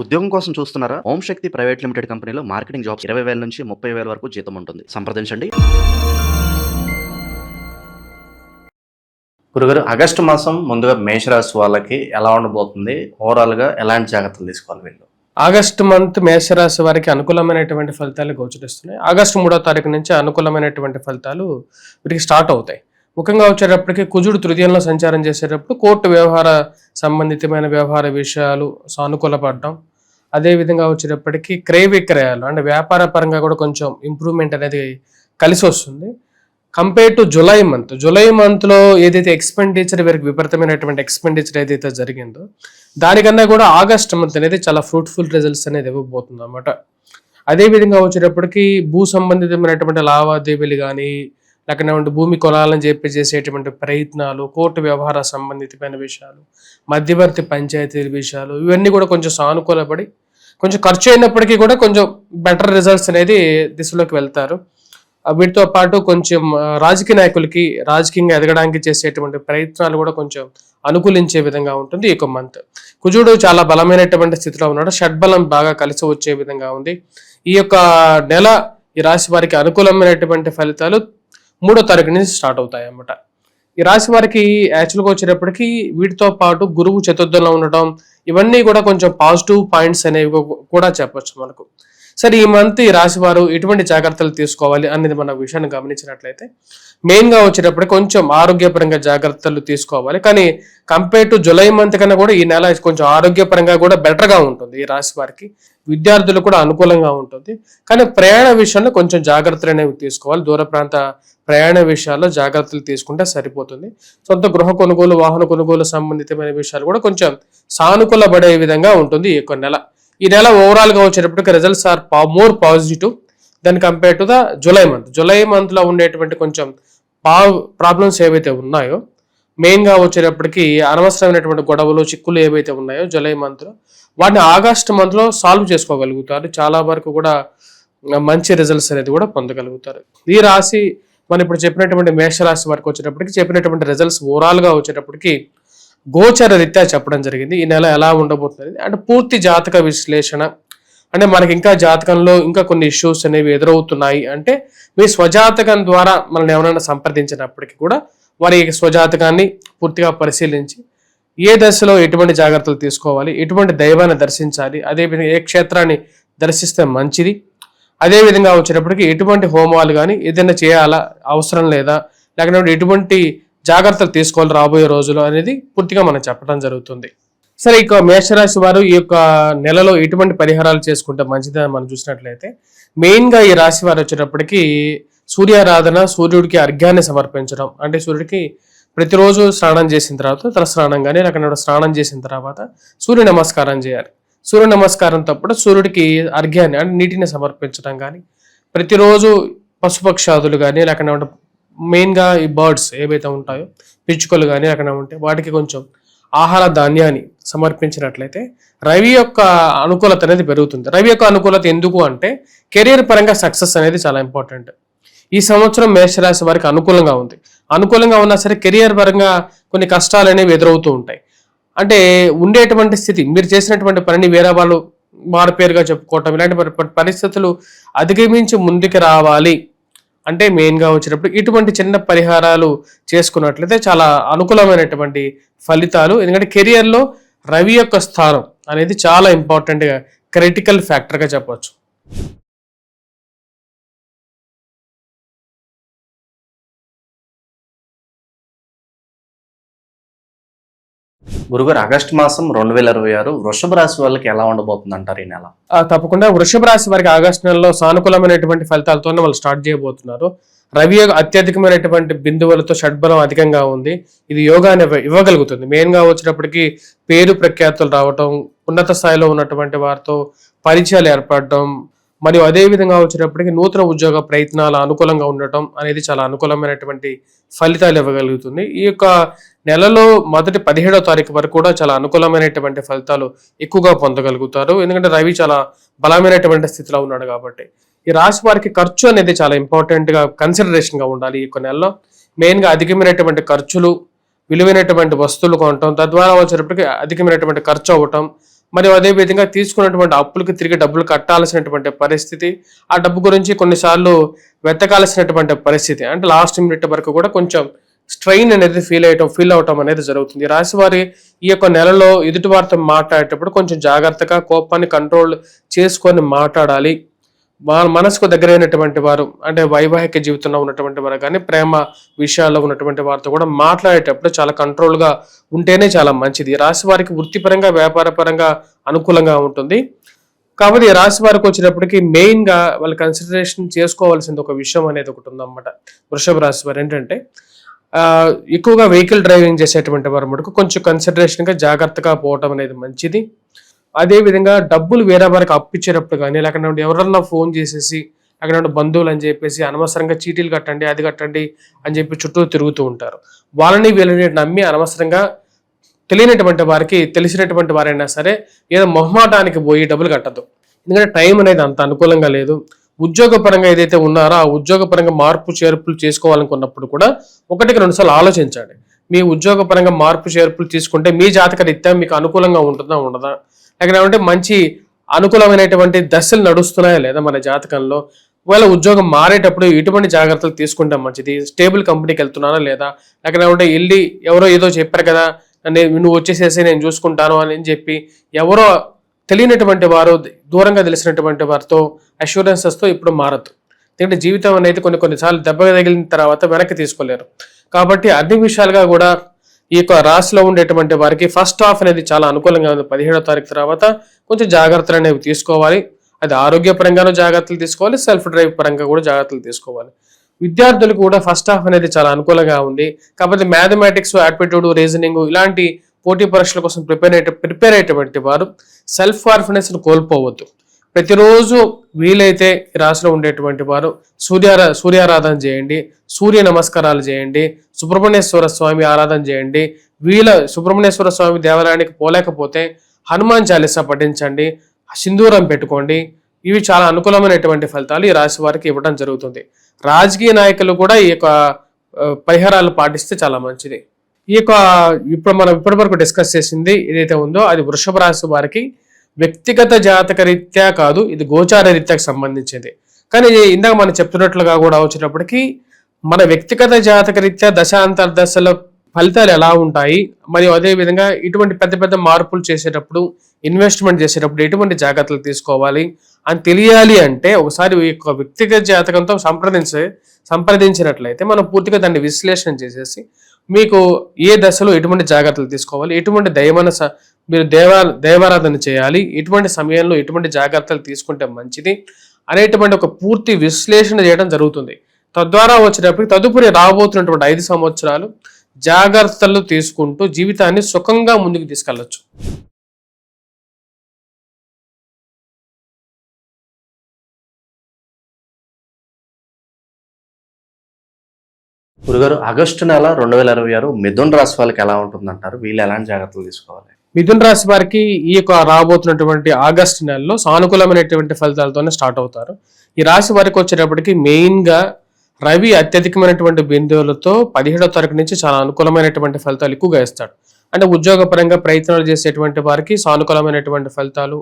ఉద్యోగం కోసం చూస్తున్నారా? ఓం శక్తి ప్రైవేట్ లిమిటెడ్ కంపెనీలో మార్కెటింగ్ జాబ్స్ 20,000 నుంచి 30,000 వరకు జీతం ఉంటుంది. సంప్రదించండి. గురుగారు, ఆగస్టు మాసం ముందుగా మేషరాశి వాళ్ళకి ఎలా ఉండబోతుంది? ఓవరాల్గా ఎలాంటి జాగ్రత్తలు తీసుకోవాలి వీళ్ళు? ఆగస్టు మంత్ మేషరాశి వారికి అనుకూలమైనటువంటి ఫలితాలు గోచరిస్తున్నాయి. ఆగస్టు 3వ తారీఖు నుంచి అనుకూలమైనటువంటి ఫలితాలు వీరికి స్టార్ట్ అవుతాయి. ముఖ్యంగా వచ్చేటప్పటికి కుజుడు తృతీయంలో సంచారం చేసేటప్పుడు కోర్టు వ్యవహార సంబంధితమైన వ్యవహార విషయాలు సానుకూలపడడం, అదేవిధంగా వచ్చేటప్పటికి క్రయ విక్రయాలు అంటే వ్యాపార పరంగా కూడా కొంచెం ఇంప్రూవ్మెంట్ అనేది కలిసి వస్తుంది. కంపేర్ టు జూలై మంత్లో ఏదైతే ఎక్స్పెండిచర్ వీరికి విపరీతమైనటువంటి ఎక్స్పెండిచర్ ఏదైతే జరిగిందో దానికన్నా కూడా ఆగస్ట్ మంత్ అనేది చాలా ఫ్రూట్ఫుల్ రిజల్ట్స్ అనేది ఇవ్వబోతుంది అన్నమాట. అదేవిధంగా వచ్చేటప్పటికి భూ సంబంధితమైనటువంటి లావాదేవీలు కానీ లేకపోతే భూమి కొనాలని చెప్పి చేసేటువంటి ప్రయత్నాలు, కోర్టు వ్యవహార సంబంధితమైన విషయాలు, మధ్యవర్తి పంచాయతీల విషయాలు ఇవన్నీ కూడా కొంచెం సానుకూలపడి కొంచెం ఖర్చు అయినప్పటికీ కూడా కొంచెం బెటర్ రిజల్ట్స్ అనేది దిశలోకి వెళ్తారు. వీటితో పాటు కొంచెం రాజకీయ నాయకులకి రాజకీయంగా ఎదగడానికి చేసేటువంటి ప్రయత్నాలు కూడా కొంచెం అనుకూలించే విధంగా ఉంటుంది ఈ మంత్. కుజుడు చాలా బలమైనటువంటి స్థితిలో ఉన్నాడు. షడ్బలం బాగా కలిసి వచ్చే విధంగా ఉంది. ఈ యొక్క నెల ఈ రాశి వారికి అనుకూలమైనటువంటి ఫలితాలు 3వ తారీఖు నుంచి స్టార్ట్ అవుతాయి అన్నమాట. ఈ రాశి వారికి యాక్చువల్గా వచ్చేటప్పటికి వీటితో పాటు గురువు చతుర్థంలో ఉండటం ఇవన్నీ కూడా కొంచెం పాజిటివ్ పాయింట్స్ అనేవి కూడా చెప్పొచ్చు మనకు. సరే, ఈ మంత్ ఈ రాశి వారు ఎటువంటి జాగ్రత్తలు తీసుకోవాలి అనేది మన విషయాన్ని గమనించినట్లయితే మెయిన్గా వచ్చేటప్పుడు కొంచెం ఆరోగ్యపరంగా జాగ్రత్తలు తీసుకోవాలి. కానీ కంపేర్ టు జూలై మంత్ కన్నా కూడా ఈ నెల కొంచెం ఆరోగ్యపరంగా కూడా బెటర్గా ఉంటుంది ఈ రాశి వారికి. విద్యార్థులు కూడా అనుకూలంగా ఉంటుంది. కానీ ప్రయాణ విషయంలో కొంచెం జాగ్రత్తలు అనేవి తీసుకోవాలి. దూర ప్రాంత ప్రయాణ విషయాల్లో జాగ్రత్తలు తీసుకుంటే సరిపోతుంది. సొంత గృహ కొనుగోలు, వాహన కొనుగోలు సంబంధితమైన విషయాలు కూడా కొంచెం సానుకూలపడే విధంగా ఉంటుంది ఈ యొక్క నెల. ఈ నెల ఓవరాల్గా వచ్చేటప్పటికి results are more positive than compare to the July మంత్లో ఉండేటువంటి కొంచెం ప్రాబ్లమ్స్ ఏవైతే ఉన్నాయో మెయిన్గా వచ్చేటప్పటికి అనవసరమైనటువంటి గొడవలు, చిక్కులు ఏవైతే ఉన్నాయో జూలై మంత్లో వాటిని ఆగస్ట్ మంత్లో సాల్వ్ చేసుకోగలుగుతారు. చాలా వరకు కూడా మంచి రిజల్ట్స్ అనేది కూడా పొందగలుగుతారు. ఈ రాశి మనం ఇప్పుడు చెప్పినటువంటి మేషరాశి వరకు వచ్చేటప్పటికి చెప్పినటువంటి రిజల్ట్స్ ఓవరాల్గా వచ్చేటప్పటికి గోచర రీత్యా చెప్పడం జరిగింది. ఈ నెల ఎలా ఉండబోతుంది అంటే పూర్తి జాతక విశ్లేషణ అంటే మనకి ఇంకా జాతకంలో ఇంకా కొన్ని ఇష్యూస్ అనేవి ఎదురవుతున్నాయి అంటే మీ స్వజాతకం ద్వారా మనల్ని ఎవరైనా సంప్రదించినప్పటికీ కూడా వారి స్వజాతకాన్ని పూర్తిగా పరిశీలించి ఏ దశలో ఎటువంటి జాగ్రత్తలు తీసుకోవాలి, ఎటువంటి దైవాన్ని దర్శించాలి, అదేవిధంగా ఏ క్షేత్రాన్ని దర్శిస్తే మంచిది, అదేవిధంగా వచ్చేటప్పటికి ఎటువంటి హోమాలు కానీ ఏదైనా చేయాలా అవసరం లేదా, లేకపోతే ఎటువంటి జాగ్రత్తలు తీసుకోవాలి రాబోయే రోజులు అనేది పూర్తిగా మనం చెప్పడం జరుగుతుంది. సరే, ఇక మేషరాశి వారు ఈ యొక్క నెలలో ఎటువంటి పరిహారాలు చేసుకుంటే మంచిదని మనం చూసినట్లయితే మెయిన్గా ఈ రాశి వారు వచ్చేటప్పటికి సూర్యారాధన, సూర్యుడికి అర్ఘ్యాన్ని సమర్పించడం అంటే సూర్యుడికి ప్రతిరోజు స్నానం చేసిన తర్వాత తల స్నానం కానీ లేకపోతే స్నానం చేసిన తర్వాత సూర్య నమస్కారం చేయాలి. సూర్య నమస్కారంతో పాటు సూర్యుడికి అర్ఘ్యాన్ని అంటే నీటిని సమర్పించడం కానీ ప్రతిరోజు పశుపక్షాదులు కానీ లేకపోతే మెయిన్గా ఈ బర్డ్స్ ఏవైతే ఉంటాయో పిచ్చుకలు కానీ లేకపోతే ఉంటే వాటికి కొంచెం ఆహార ధాన్యాన్ని సమర్పించినట్లయితే రవి యొక్క అనుకూలత అనేది పెరుగుతుంది. రవి యొక్క అనుకూలత ఎందుకు అంటే కెరీర్ పరంగా సక్సెస్ అనేది చాలా ఇంపార్టెంట్. ఈ సంవత్సరం మేషరాశి వారికి అనుకూలంగా ఉంది. అనుకూలంగా ఉన్నా సరే కెరియర్ పరంగా కొన్ని కష్టాలు అనేవి ఎదురవుతూ ఉంటాయి. అంటే ఉండేటువంటి స్థితి మీరు చేసినటువంటి పనిని వేరే వాళ్ళు మారుపేరుగా చెప్పుకోవటం ఇలాంటి పరిస్థితులు అధిగమించి ముందుకు రావాలి అంటే మెయిన్గా వచ్చేటప్పుడు ఇటువంటి చిన్న పరిహారాలు చేసుకున్నట్లయితే చాలా అనుకూలమైనటువంటి ఫలితాలు. ఎందుకంటే కెరియర్లో రవి యొక్క స్థానం అనేది చాలా ఇంపార్టెంట్గా క్రిటికల్ ఫ్యాక్టర్గా చెప్పవచ్చు. గురుగారు, ఆగస్టు మాసం 2026 వృషభ రాశి వాళ్ళకి ఎలా ఉండబోతుంది అంటారు ఈ నెల? తప్పకుండా వృషభ రాశి వారికి ఆగస్టు నెలలో సానుకూలమైనటువంటి ఫలితాలతోనే వాళ్ళు స్టార్ట్ చేయబోతున్నారు. రవి అత్యధికమైనటువంటి బిందువులతో షడ్బలం అధికంగా ఉంది. ఇది యోగాన్ని ఇవ్వగలుగుతుంది. మెయిన్గా వచ్చేటప్పటికి పేరు ప్రఖ్యాతులు రావటం, ఉన్నత స్థాయిలో ఉన్నటువంటి వారితో పరిచయాలు ఏర్పడటం మరియు అదేవిధంగా వచ్చేటప్పటికి నూతన ఉద్యోగ ప్రయత్నాలు అనుకూలంగా ఉండటం అనేది చాలా అనుకూలమైనటువంటి ఫలితాలు ఇవ్వగలుగుతుంది. ఈ యొక్క నెలలో మొదటి 17వ తారీఖు వరకు కూడా చాలా అనుకూలమైనటువంటి ఫలితాలు ఎక్కువగా పొందగలుగుతారు. ఎందుకంటే రవి చాలా బలమైనటువంటి స్థితిలో ఉన్నాడు కాబట్టి. ఈ రాశి వారికి ఖర్చు అనేది చాలా ఇంపార్టెంట్గా కన్సిడరేషన్గా ఉండాలి. ఈ యొక్క నెలలో మెయిన్గా అధికమైనటువంటి ఖర్చులు, విలువైనటువంటి వస్తువులు కొనటం, తద్వారా వచ్చేటప్పటికి అధికమైనటువంటి ఖర్చు అవ్వటం, మరియు అదే విధంగా తీసుకున్నటువంటి అప్పులకి తిరిగి డబ్బులు కట్టాల్సినటువంటి పరిస్థితి, ఆ డబ్బు గురించి కొన్నిసార్లు వెతకాల్సినటువంటి పరిస్థితి, అంటే లాస్ట్ మినిట్ వరకు కూడా కొంచెం స్ట్రెయిన్ అనేది ఫీల్ అవటం అనేది జరుగుతుంది. ఈ రాశి వారి ఈ యొక్క నెలలో ఎదుటి వారితో మాట్లాడేటప్పుడు కొంచెం జాగ్రత్తగా కోపాన్ని కంట్రోల్ చేసుకొని మాట్లాడాలి. మనసుకు దగ్గరైనటువంటి వారు, అంటే వైవాహిక జీవితంలో ఉన్నటువంటి వారు కానీ ప్రేమ విషయాల్లో ఉన్నటువంటి వారితో కూడా మాట్లాడేటప్పుడు చాలా కంట్రోల్గా ఉంటేనే చాలా మంచిది. ఈ రాశి వారికి వృత్తిపరంగా వ్యాపారపరంగా అనుకూలంగా ఉంటుంది. కాబట్టి ఈ రాశి వారికి వచ్చినప్పటికీ మెయిన్గా వాళ్ళు కన్సిడరేషన్ చేసుకోవాల్సింది ఒక విషయం అనేది ఒకటి ఉందన్నమాట. వృషభ రాశి వారు ఏంటంటే ఎక్కువగా వెహికల్ డ్రైవింగ్ చేసేటువంటి వారు మటుకు కొంచెం కన్సిడరేషన్గా జాగ్రత్తగా పోవటం అనేది మంచిది. అదేవిధంగా డబ్బులు వేరే వారికి అప్పిచ్చేటప్పుడు కానీ, లేకపోతే ఎవరన్నా ఫోన్ చేసేసి అక్కడ బంధువులు అని చెప్పేసి అనవసరంగా చీటీలు కట్టండి, అది కట్టండి అని చెప్పి చుట్టూ తిరుగుతూ ఉంటారు. వాళ్ళని వీళ్ళని నమ్మి అనవసరంగా తెలియనటువంటి వారికి, తెలిసినటువంటి వారైనా సరే ఏదో మొహమాటానికి పోయి డబ్బులు కట్టద్దు. ఎందుకంటే టైం అనేది అంత అనుకూలంగా లేదు. ఉద్యోగపరంగా ఏదైతే ఉన్నారో ఆ ఉద్యోగపరంగా మార్పు చేర్పులు చేసుకోవాలనుకున్నప్పుడు కూడా 1-2 సార్లు ఆలోచించండి. మీ ఉద్యోగపరంగా మార్పు చేర్పులు తీసుకుంటే మీ జాతక రీత్యా మీకు అనుకూలంగా ఉంటుందా ఉండదా, లేకపోతే మంచి అనుకూలమైనటువంటి దశలు నడుస్తున్నాయా లేదా మన జాతకంలో. ఒకవేళ ఉద్యోగం మారేటప్పుడు ఎటువంటి జాగ్రత్తలు తీసుకుంటే మంచిది, స్టేబుల్ కంపెనీకి వెళ్తున్నానా లేదా, లేకపోతే వెళ్ళి ఎవరో ఏదో చెప్పారు కదా నువ్వు వచ్చేసేసి నేను చూసుకుంటాను అని చెప్పి ఎవరో తెలియనటువంటి వారు, దూరంగా తెలిసినటువంటి వారితో అష్యూరెన్సెస్తో ఇప్పుడు మారద్దు. ఎందుకంటే జీవితం అనేది కొన్నిసార్లు దెబ్బ తగిలిన తర్వాత వెనక్కి తీసుకోలేరు. కాబట్టి అన్ని విషయాలుగా కూడా ఈ యొక్క రాశిలో ఉండేటువంటి వారికి ఫస్ట్ హాఫ్ అనేది చాలా అనుకూలంగా ఉంది. 17వ తారీఖు తర్వాత కొంచెం జాగ్రత్తలు అనేవి తీసుకోవాలి. అది ఆరోగ్యపరంగానూ జాగ్రత్తలు తీసుకోవాలి, సెల్ఫ్ డ్రైవ్ పరంగా కూడా జాగ్రత్తలు తీసుకోవాలి. విద్యార్థులకు కూడా ఫస్ట్ హాఫ్ అనేది చాలా అనుకూలంగా ఉంది. కాకపోతే మ్యాథమెటిక్స్, యాప్టిట్యూడ్, రీజనింగ్ ఇలాంటి పోటీ పరీక్షల కోసం ప్రిపేర్ అయ్యేటువంటి వారు సెల్ఫ్ కాన్ఫిడెన్స్ను కోల్పోవద్దు. ప్రతిరోజు వీలైతే ఈ రాశిలో ఉండేటువంటి వారు సూర్యారాధన చేయండి, సూర్య నమస్కారాలు చేయండి, సుబ్రహ్మణ్యేశ్వర స్వామి ఆరాధన చేయండి. సుబ్రహ్మణ్యేశ్వర స్వామి దేవాలయానికి పోలేకపోతే హనుమాన్ చాలీసా పఠించండి, సింధూరం పెట్టుకోండి. ఇవి చాలా అనుకూలమైనటువంటి ఫలితాలు ఈ రాశి వారికి ఇవ్వడం జరుగుతుంది. రాజకీయ నాయకులు కూడా ఈ యొక్క పరిహారాలు పాటిస్తే చాలా మంచిది. ఈ యొక్క ఇప్పుడు మనం ఇప్పటి వరకు డిస్కస్ చేసింది ఏదైతే ఉందో అది వృషభ రాశి వారికి వ్యక్తిగత జాతక రీత్యా కాదు, ఇది గోచార రీత్యాకు సంబంధించింది. కానీ ఇందాక మనం చెప్తున్నట్లుగా కూడా వచ్చినప్పటికీ మన వ్యక్తిగత జాతక రీత్యా దశాంతర దశల ఫలితాలు ఎలా ఉంటాయి, మరియు అదేవిధంగా ఇటువంటి పెద్ద పెద్ద మార్పులు చేసేటప్పుడు, ఇన్వెస్ట్మెంట్ చేసేటప్పుడు ఎటువంటి జాగ్రత్తలు తీసుకోవాలి అని తెలియాలి అంటే ఒకసారి ఈ యొక్క వ్యక్తిగత జాతకంతో సంప్రదించినట్లయితే మనం పూర్తిగా దాన్ని విశ్లేషణ చేసేసి మీకు ఏ దశలో ఎటువంటి జాగ్రత్తలు తీసుకోవాలి, ఎటువంటి మీరు దైవారాధన చేయాలి, ఎటువంటి సమయంలో ఎటువంటి జాగ్రత్తలు తీసుకుంటే మంచిది అనేటువంటి ఒక పూర్తి విశ్లేషణ చేయడం జరుగుతుంది. తద్వారా వచ్చినప్పటికీ తదుపరి రాబోతున్నటువంటి 5 సంవత్సరాలు జాగ్రత్తలు తీసుకుంటూ జీవితాన్ని సుఖంగా ముందుకు తీసుకెళ్లొచ్చు. గురుగారు, ఆగస్టు నెల 2026 మిథున రాశి వాళ్ళకి ఎలా ఉంటుందంటారు? వీళ్ళు ఎలాంటి జాగ్రత్తలు తీసుకోవాలి? మిథున రాశి వారికి ఈ యొక్క రాబోతున్నటువంటి ఆగస్టు నెలలో సానుకూలమైనటువంటి ఫలితాలతోనే స్టార్ట్ అవుతారు. ఈ రాశి వారికి వచ్చేటప్పటికి మెయిన్గా రవి అత్యధికమైనటువంటి బిందువులతో 17వ తారీఖు నుంచి చాలా అనుకూలమైనటువంటి ఫలితాలు ఎక్కువగా ఇస్తాడు. అంటే ఉద్యోగపరంగా ప్రయత్నాలు చేసేటువంటి వారికి సానుకూలమైనటువంటి ఫలితాలు,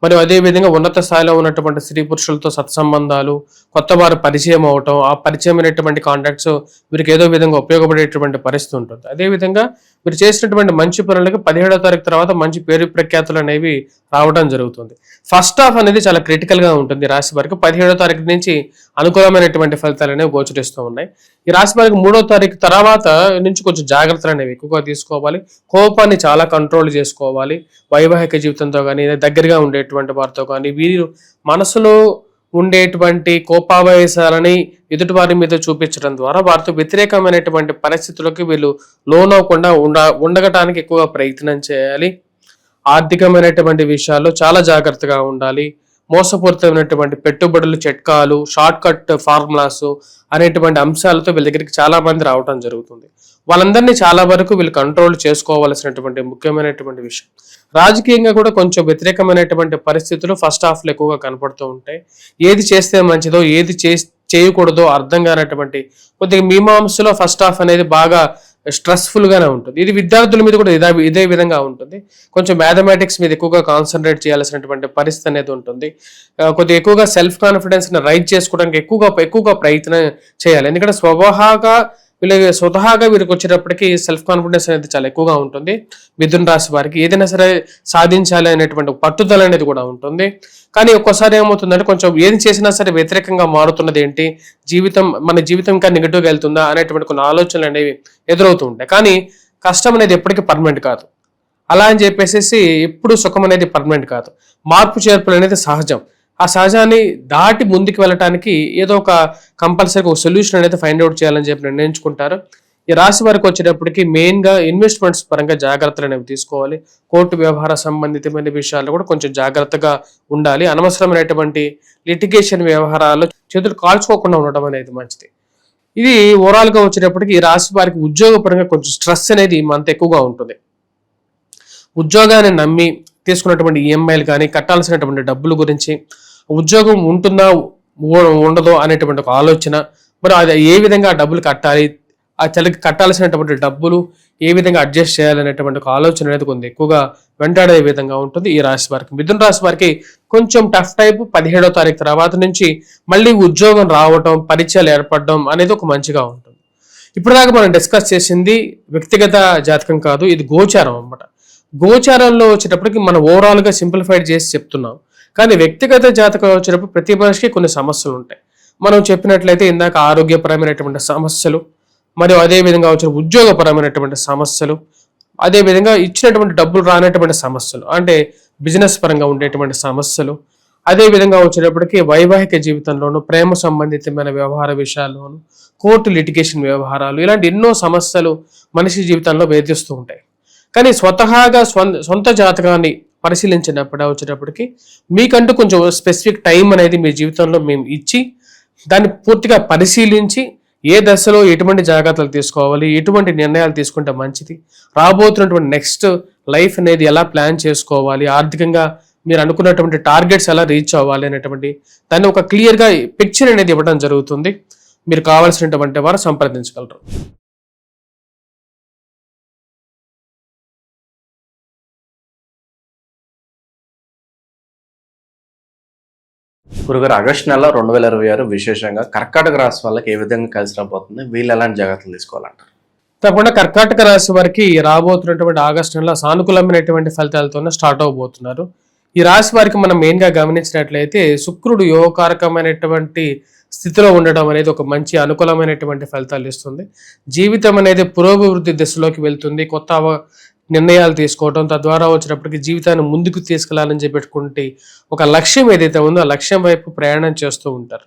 మరియు అదేవిధంగా ఉన్నత స్థాయిలో ఉన్నటువంటి స్త్రీ పురుషులతో సత్సంబంధాలు, కొత్త వారు పరిచయం అవటం, ఆ పరిచయమైనటువంటి కాంటాక్ట్స్ వీరికి ఏదో విధంగా ఉపయోగపడేటువంటి పరిస్థితి ఉంటుంది. అదేవిధంగా మీరు చేసినటువంటి మంచి పనులకు 17వ తారీఖు తర్వాత మంచి పేరు ప్రఖ్యాతులు అనేవి రావడం జరుగుతుంది. ఫస్ట్ హాఫ్ అనేది చాలా క్రిటికల్గా ఉంటుంది రాశి వారికి. 17వ తారీఖు నుంచి అనుకూలమైనటువంటి ఫలితాలు అనేవి గోచరిస్తూ ఉన్నాయి. ఈ రాశి వారికి 3వ తారీఖు తర్వాత నుంచి కొంచెం జాగ్రత్తలు అనేవి ఎక్కువగా తీసుకోవాలి. కోపాన్ని చాలా కంట్రోల్ చేసుకోవాలి. వైవాహిక జీవితంతో కానీ, దగ్గరగా ఉండేటువంటి వారితో కానీ, వీరు మనసులో ఉండేటువంటి కోపావేశాలని ఎదుటి వారి మీద చూపించడం ద్వారా వారితో వ్యతిరేకమైనటువంటి పరిస్థితులకు వీళ్ళు లోనవ్వకుండా ఉండగటానికి ఎక్కువగా ప్రయత్నం చేయాలి. ఆర్థికమైనటువంటి విషయాల్లో చాలా జాగ్రత్తగా ఉండాలి. మోసపూరితమైనటువంటి పెట్టుబడులు, చిట్కాలు, షార్ట్ కట్ ఫార్ములాస్ అనేటువంటి అంశాలతో వీళ్ళ దగ్గరికి చాలా మంది రావడం జరుగుతుంది. వాళ్ళందరినీ చాలా వరకు వీళ్ళు కంట్రోల్ చేసుకోవాల్సినటువంటి ముఖ్యమైనటువంటి విషయం. రాజకీయంగా కూడా కొంచెం వ్యతిరేకమైనటువంటి పరిస్థితులు ఫస్ట్ హాఫ్లో ఎక్కువగా కనపడుతూ ఉంటాయి. ఏది చేస్తే మంచిదో, ఏది చేయకూడదో అర్థం కానటువంటి కొద్దిగా మీమాంసలో ఫస్ట్ హాఫ్ అనేది బాగా స్ట్రెస్ఫుల్ గానే ఉంటుంది. ఇది విద్యార్థుల మీద కూడా ఇదే విధంగా ఉంటుంది. కొంచెం మ్యాథమెటిక్స్ మీద ఎక్కువగా కాన్సన్ట్రేట్ చేయాల్సినటువంటి పరిస్థితి అనేది ఉంటుంది. కొద్దిగా ఎక్కువగా సెల్ఫ్ కాన్ఫిడెన్స్ ని రైజ్ చేసుకోవడానికి ఎక్కువగా ప్రయత్నం చేయాలి. ఎందుకంటే స్వతహాగా వీరికి వచ్చేటప్పటికి సెల్ఫ్ కాన్ఫిడెన్స్ అనేది చాలా ఎక్కువగా ఉంటుంది. మిథున రాశి వారికి ఏదైనా సరే సాధించాలి అనేటువంటి పట్టుదల అనేది కూడా ఉంటుంది. కానీ ఒక్కోసారి ఏమవుతుందంటే కొంచెం ఏది చేసినా సరే వ్యతిరేకంగా మారుతున్నది ఏంటి, మన జీవితం ఇంకా నెగిటివ్గా వెళ్తుందా అనేటువంటి కొన్ని ఆలోచనలు అనేవి ఎదురవుతూ ఉంటాయి. కానీ కష్టం అనేది ఎప్పటికీ పర్మనెంట్ కాదు. అలా అని చెప్పేసి ఎప్పుడు సుఖం అనేది పర్మనెంట్ కాదు. మార్పు చేర్పులు అనేది సహజం. ఆ సహజాన్ని దాటి ముందుకు వెళ్ళటానికి ఏదో ఒక కంపల్సరీగా ఒక సొల్యూషన్ అనేది ఫైండ్ అవుట్ చేయాలని చెప్పి నిర్ణయించుకుంటారు. ఈ రాశి వారికి వచ్చేటప్పటికి మెయిన్ గా ఇన్వెస్ట్మెంట్స్ పరంగా జాగ్రత్తలు అనేవి తీసుకోవాలి. కోర్టు వ్యవహార సంబంధితమైన విషయాల్లో కూడా కొంచెం జాగ్రత్తగా ఉండాలి. అనవసరమైనటువంటి లిటిగేషన్ వ్యవహారాల్లో చేతులు కాల్చుకోకుండా ఉండడం అనేది మంచిది. ఇది ఓవరాల్ గా వచ్చేటప్పటికి ఈ రాశి వారికి ఉద్యోగపరంగా కొంచెం స్ట్రెస్ అనేది అంత ఎక్కువగా ఉంటుంది. ఉద్యోగాన్ని నమ్మి తీసుకున్నటువంటి ఈఎంఐలు కానీ కట్టాల్సినటువంటి డబ్బుల గురించి, ఉద్యోగం ఉంటుందా ఉండదో అనేటువంటి ఒక ఆలోచన, మరి అది ఏ విధంగా డబ్బులు కట్టాలి, ఆ చలికి కట్టాల్సినటువంటి డబ్బులు ఏ విధంగా అడ్జస్ట్ చేయాలనేటువంటి ఒక ఆలోచన అనేది కొంచెం ఎక్కువగా వెంటాడే విధంగా ఉంటుంది ఈ రాశి వారికి. మిథున రాశి వారికి కొంచెం టఫ్ టైప్ 17వ తారీఖు తర్వాత నుంచి మళ్ళీ ఉద్యోగం రావటం, పరిచయాలు ఏర్పడడం అనేది ఒక మంచిగా ఉంటుంది. ఇప్పటిదాకా మనం డిస్కస్ చేసింది వ్యక్తిగత జాతకం కాదు, ఇది గోచారం అన్నమాట. గోచారంలో వచ్చేటప్పటికి మనం ఓవరాల్ గా సింప్లిఫైడ్ చేసి చెప్తున్నాం. కానీ వ్యక్తిగత జాతకం వచ్చేటప్పుడు ప్రతి మనిషికి కొన్ని సమస్యలు ఉంటాయి. మనం చెప్పినట్లయితే ఇందాక ఆరోగ్యపరమైనటువంటి సమస్యలు, మరియు అదే విధంగా వచ్చిన ఉద్యోగపరమైనటువంటి సమస్యలు, అదే విధంగా ఇచ్చినటువంటి డబ్బులు రానటువంటి సమస్యలు, అంటే బిజినెస్ పరంగా ఉండేటువంటి సమస్యలు, అదే విధంగా వచ్చేటప్పటికి వైవాహిక జీవితంలోను, ప్రేమ సంబంధితమైన వ్యవహార విషయాల్లోను, కోర్టు లిటిగేషన్ వ్యవహారాలు, ఇలాంటి ఎన్నో సమస్యలు మనిషి జీవితంలో వేధిస్తూ ఉంటాయి. కానీ స్వతహాగా సొంత జాతకాన్ని పరిశీలించినప్పుడు వచ్చేటప్పటికి మీకంటూ కొంచెం స్పెసిఫిక్ టైం అనేది మీ జీవితంలో మేము ఇచ్చి దాన్ని పూర్తిగా పరిశీలించి ఏ దశలో ఎటువంటి జాగ్రత్తలు తీసుకోవాలి, ఎటువంటి నిర్ణయాలు తీసుకుంటే మంచిది, రాబోతున్నటువంటి నెక్స్ట్ లైఫ్ అనేది ఎలా ప్లాన్ చేసుకోవాలి, ఆర్థికంగా మీరు అనుకున్నటువంటి టార్గెట్స్ ఎలా రీచ్ అవ్వాలి అనేటువంటి దాన్ని ఒక క్లియర్గా పిక్చర్ అనేది ఇవ్వడం జరుగుతుంది. మీరు కావాల్సినటువంటి వారు సంప్రదించగలరు. గురుగారు, ఆగస్టు నెల 2026 విశేషంగా కర్కాటక రాశి వాళ్ళకి ఏ విధంగా కలిసి రాబోతుంది, వీళ్ళు ఎలాంటి జాగ్రత్తలు తీసుకోవాలంటారు? తప్పకుండా కర్కాటక రాశి వారికి రాబోతున్నటువంటి ఆగస్టు నెల సానుకూలమైనటువంటి ఫలితాలతోనే స్టార్ట్ అవబోతున్నారు. ఈ రాశి వారికి మనం మెయిన్ గా గమనించినట్లయితే శుక్రుడు యోగకారకమైనటువంటి స్థితిలో ఉండడం అనేది ఒక మంచి అనుకూలమైనటువంటి ఫలితాలు ఇస్తుంది. జీవితం అనేది పురోభివృద్ధి దిశలోకి వెళ్తుంది. కొత్త నిర్ణయాలు తీసుకోవడం, తద్వారా వచ్చినప్పటికీ జీవితాన్ని ముందుకు తీసుకెళ్లాలని చెప్పేటువంటి ఒక లక్ష్యం ఏదైతే ఉందో ఆ లక్ష్యం వైపు ప్రయాణం చేస్తూ ఉంటారు.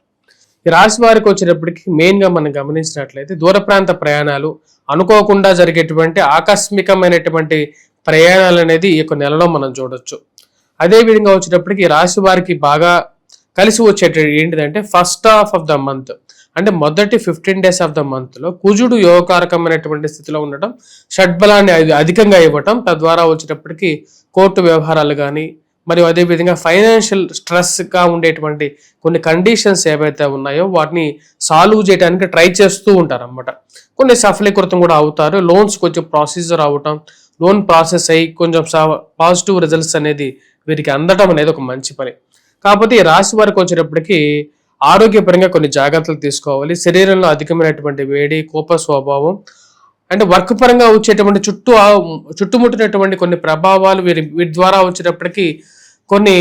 ఈ రాశి వారికి వచ్చేటప్పటికి మెయిన్ గా మనం గమనించినట్లయితే దూర ప్రాంత ప్రయాణాలు, అనుకోకుండా జరిగేటువంటి ఆకస్మికమైనటువంటి ప్రయాణాలు అనేది ఈ యొక్క నెలలో మనం చూడొచ్చు. అదే విధంగా వచ్చేటప్పటికి ఈ రాశి వారికి బాగా కలిసి వచ్చేటది ఏంటిదంటే first half of the month, అంటే మొదటి 15 days ఆఫ్ ద మంత్ లో కుజుడు యోగకారకమైనటువంటి స్థితిలో ఉండటం, షడ్బలాన్ని అధికంగా ఇవ్వటం, తద్వారా వచ్చేటప్పటికి కోర్టు వ్యవహారాలు కానీ, మరియు అదే విధంగా ఫైనాన్షియల్ స్ట్రెస్ గా ఉండేటువంటి కొన్ని కండిషన్స్ ఏవైతే ఉన్నాయో వాటిని సాల్వ్ చేయడానికి ట్రై చేస్తూ ఉంటారు అన్నమాట. కొన్ని సఫలీకృతం కూడా అవుతారు. లోన్స్ కొంచెం ప్రొసీజర్ అవటం, లోన్ ప్రాసెస్ అయ్యి కొంచెం పాజిటివ్ రిజల్ట్స్ అనేది వీరికి అందడం అనేది ఒక మంచి పని. కాకపోతే ఈ రాశి వారికి వచ్చేటప్పటికి ఆరోగ్యపరంగా కొన్ని జాగ్రత్తలు తీసుకోవాలి. శరీరంలో అధికమైనటువంటి వేడి, కోప స్వభావం, అంటే వర్క్ పరంగా వచ్చేటువంటి చుట్టుముట్టినటువంటి కొన్ని ప్రభావాలు వీరి ద్వారా వచ్చేటప్పటికి కొన్ని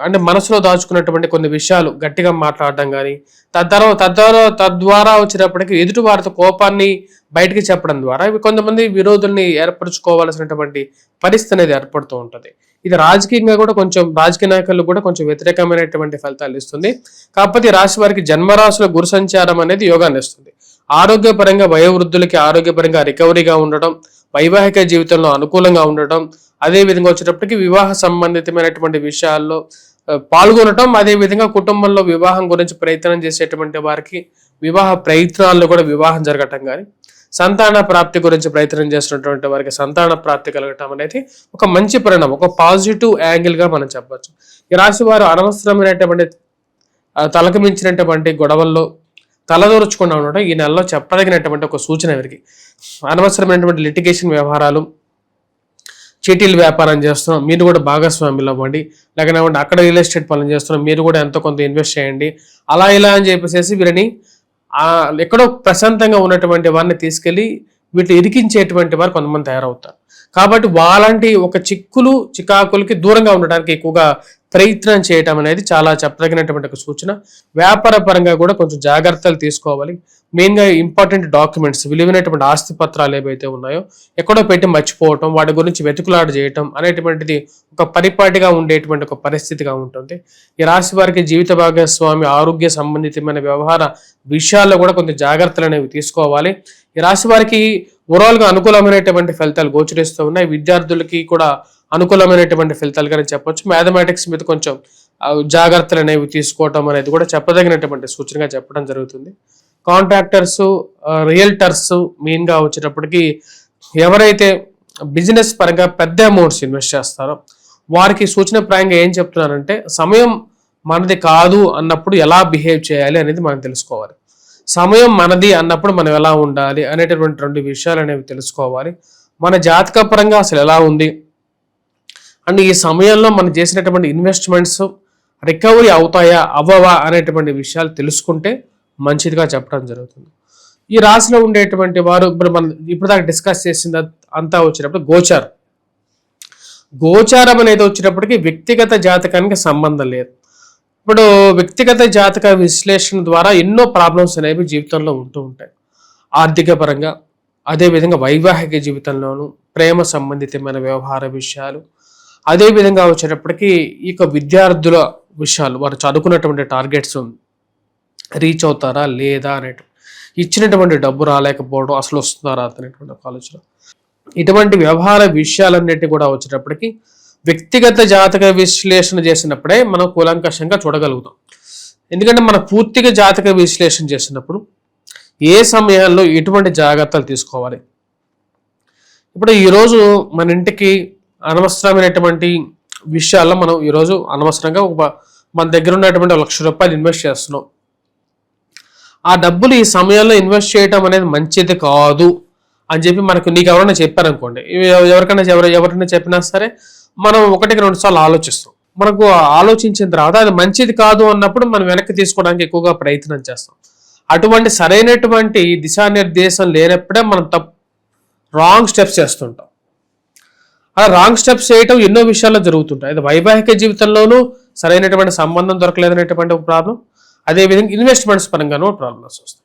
అంటే మనసులో దాచుకున్నటువంటి కొన్ని విషయాలు గట్టిగా మాట్లాడడం కానీ, తద్వారా వచ్చేటప్పటికి ఎదుటి వారితో కోపాన్ని బయటికి చెప్పడం ద్వారా ఇవి కొంతమంది విరోధుల్ని ఏర్పరచుకోవాల్సినటువంటి పరిస్థితి అనేది ఏర్పడుతూ ఉంటుంది. ఇది రాజకీయంగా కూడా కొంచెం రాజకీయ నాయకులు కూడా కొంచెం వ్యతిరేకమైనటువంటి ఫలితాలు ఇస్తుంది. కాకపోతే రాశి వారికి జన్మరాశుల గురు సంచారం అనేది యోగాన్ని ఇస్తుంది. ఆరోగ్యపరంగా వయోవృద్ధులకి ఆరోగ్యపరంగా రికవరీగా ఉండడం, వైవాహిక జీవితంలో అనుకూలంగా ఉండటం, అదే విధంగా వచ్చేటప్పటికి వివాహ సంబంధితమైనటువంటి విషయాల్లో పాల్గొనటం, అదే విధంగా కుటుంబంలో వివాహం గురించి ప్రయత్నం చేసేటువంటి వారికి వివాహ ప్రయత్నాల్లో కూడా వివాహం జరగటం కానీ, సంతాన ప్రాప్తి గురించి ప్రయత్నం చేస్తున్నటువంటి వారికి సంతాన ప్రాప్తి కలగటం అనేది ఒక మంచి పరిణామం, ఒక పాజిటివ్ యాంగిల్ గా మనం చెప్పొచ్చు. ఈ రాశి వారు అనవసరమైనటువంటి తలకు మించినటువంటి గొడవల్లో తలదూర్చకుండా ఉండడం ఈ నెలలో చెప్పదగినటువంటి ఒక సూచన వీరికి. అనవసరమైనటువంటి లిటిగేషన్ వ్యవహారాలు, చీటీలు వ్యాపారం చేస్తున్నాం మీరు కూడా భాగస్వామ్యులు అవ్వండి, లేకపోతే అక్కడ రియల్ ఎస్టేట్ పనులు చేస్తున్నాం మీరు కూడా ఎంతో కొంత ఇన్వెస్ట్ చేయండి, అలా ఇలా అని చెప్పేసి వీరిని ఎక్కడో ప్రశాంతంగా ఉన్నటువంటి వారిని తీసుకెళ్లి వీటిని ఇరికించేటువంటి వారు కొంతమంది తయారవుతారు. కాబట్టి వాళ్ళంటి ఒక చికాకులకి దూరంగా ఉండడానికి ఎక్కువగా ప్రయత్నం చేయటం అనేది చాలా చెప్పదగినటువంటి ఒక సూచన. వ్యాపార పరంగా కూడా కొంచెం జాగ్రత్తలు తీసుకోవాలి. మెయిన్గా ఇంపార్టెంట్ డాక్యుమెంట్స్, విలువైనటువంటి ఆస్తి పత్రాలు ఏవైతే ఉన్నాయో ఎక్కడో పెట్టి మర్చిపోవటం, వాటి గురించి వెతుకులాట చేయటం అనేటువంటిది ఒక పరిపాటిగా ఉండేటువంటి ఒక పరిస్థితిగా ఉంటుంది. ఈ రాశి వారికి జీవిత భాగస్వామి ఆరోగ్య సంబంధితమైన వ్యవహార విషయాల్లో కూడా కొంచెం జాగ్రత్తలు అనేవి తీసుకోవాలి. ఈ రాశి వారికి ఓవరాల్గా అనుకూలమైనటువంటి ఫలితాలు గోచరిస్తూ ఉన్నాయి. విద్యార్థులకి కూడా అనుకూలమైనటువంటి ఫలితాలుగానే చెప్పొచ్చు. మ్యాథమెటిక్స్ మీద కొంచెం జాగ్రత్తలు అనేవి తీసుకోవటం అనేది కూడా చెప్పదగినటువంటి సూచనగా చెప్పడం జరుగుతుంది. కాంట్రాక్టర్స్, రియల్టర్స్ మెయిన్గా వచ్చేటప్పటికి ఎవరైతే బిజినెస్ పరంగా పెద్ద అమౌంట్స్ ఇన్వెస్ట్ చేస్తారో వారికి సూచనప్రాయంగా ఏం చెప్తున్నారంటే, సమయం మనది కాదు అన్నప్పుడు ఎలా బిహేవ్ చేయాలి అనేది మనం తెలుసుకోవాలి. సమయం మనది అన్నప్పుడు మనం ఎలా ఉండాలి అనేటటువంటి 2 విషయాలు అనేవి తెలుసుకోవాలి. మన జాతక పరంగా అసలు ఎలా ఉంది అండ్ ఈ సమయంలో మనం చేసినటువంటి ఇన్వెస్ట్మెంట్స్ రికవరీ అవుతాయా అవ్వవా అనేటువంటి విషయాలు తెలుసుకుంటే మంచిదిగా చెప్పడం జరుగుతుంది. ఈ రాశిలో ఉండేటువంటి వారు ఇప్పుడు దాకా డిస్కస్ చేసింది అంతా వచ్చినప్పుడు గోచారం అనేది వచ్చినప్పటికీ వ్యక్తిగత జాతకానికి సంబంధం లేదు. ఇప్పుడు వ్యక్తిగత జాతక విశ్లేషణ ద్వారా ఎన్నో ప్రాబ్లమ్స్ అనేవి జీవితంలో ఉంటూ ఉంటాయి. ఆర్థిక పరంగా, అదేవిధంగా వైవాహిక జీవితంలోనూ, ప్రేమ సంబంధితమైన వ్యవహార విషయాలు, అదేవిధంగా వచ్చేటప్పటికి ఇక విద్యార్థుల విషయాలు, వారు చదువుకున్నటువంటి టార్గెట్స్ రీచ్ అవుతారా లేదా అనేటు, ఇచ్చినటువంటి డబ్బు రాలేకపోవడం, అసలు వస్తున్నారా అనేటువంటి ఆలోచన, ఇటువంటి వ్యవహార విషయాలన్నిటి కూడా వచ్చేటప్పటికి వ్యక్తిగత జాతక విశ్లేషణ చేసినప్పుడే మనం కూలంకషంగా చూడగలుగుతాం. ఎందుకంటే మనం పూర్తిగా జాతక విశ్లేషణ చేసినప్పుడు ఏ సమయాల్లో ఎటువంటి జాగ్రత్తలు తీసుకోవాలి. ఇప్పుడు ఈరోజు మన ఇంటికి అనవసరమైనటువంటి విషయాల్లో మనం ఈరోజు అనవసరంగా మన దగ్గర ఉన్నటువంటి 1,00,000 రూపాయలు ఇన్వెస్ట్ చేస్తున్నాం. ఆ డబ్బులు ఈ సమయంలో ఇన్వెస్ట్ చేయడం అనేది మంచిది కాదు అని చెప్పి నీకు ఎవరైనా చెప్పారనుకోండి, ఎవరికైనా చెప్పినా సరే మనం 1-2 సార్లు ఆలోచిస్తాం. మనకు ఆలోచించిన తర్వాత అది మంచిది కాదు అన్నప్పుడు మనం వెనక్కి తీసుకోవడానికి ఎక్కువగా ప్రయత్నం చేస్తాం. అటువంటి సరైనటువంటి దిశానిర్దేశం లేనప్పుడే మనం రాంగ్ స్టెప్స్ చేస్తుంటాం. అలా రాంగ్ స్టెప్స్ చేయటం ఎన్నో విషయాల్లో జరుగుతుంటాయి. అది వైవాహిక జీవితంలోనూ సరైనటువంటి సంబంధం దొరకలేదనేటువంటి ఒక ప్రాబ్లం, అదేవిధంగా ఇన్వెస్ట్మెంట్స్ పరంగానూ ప్రాబ్లమ్స్ వస్తాయి.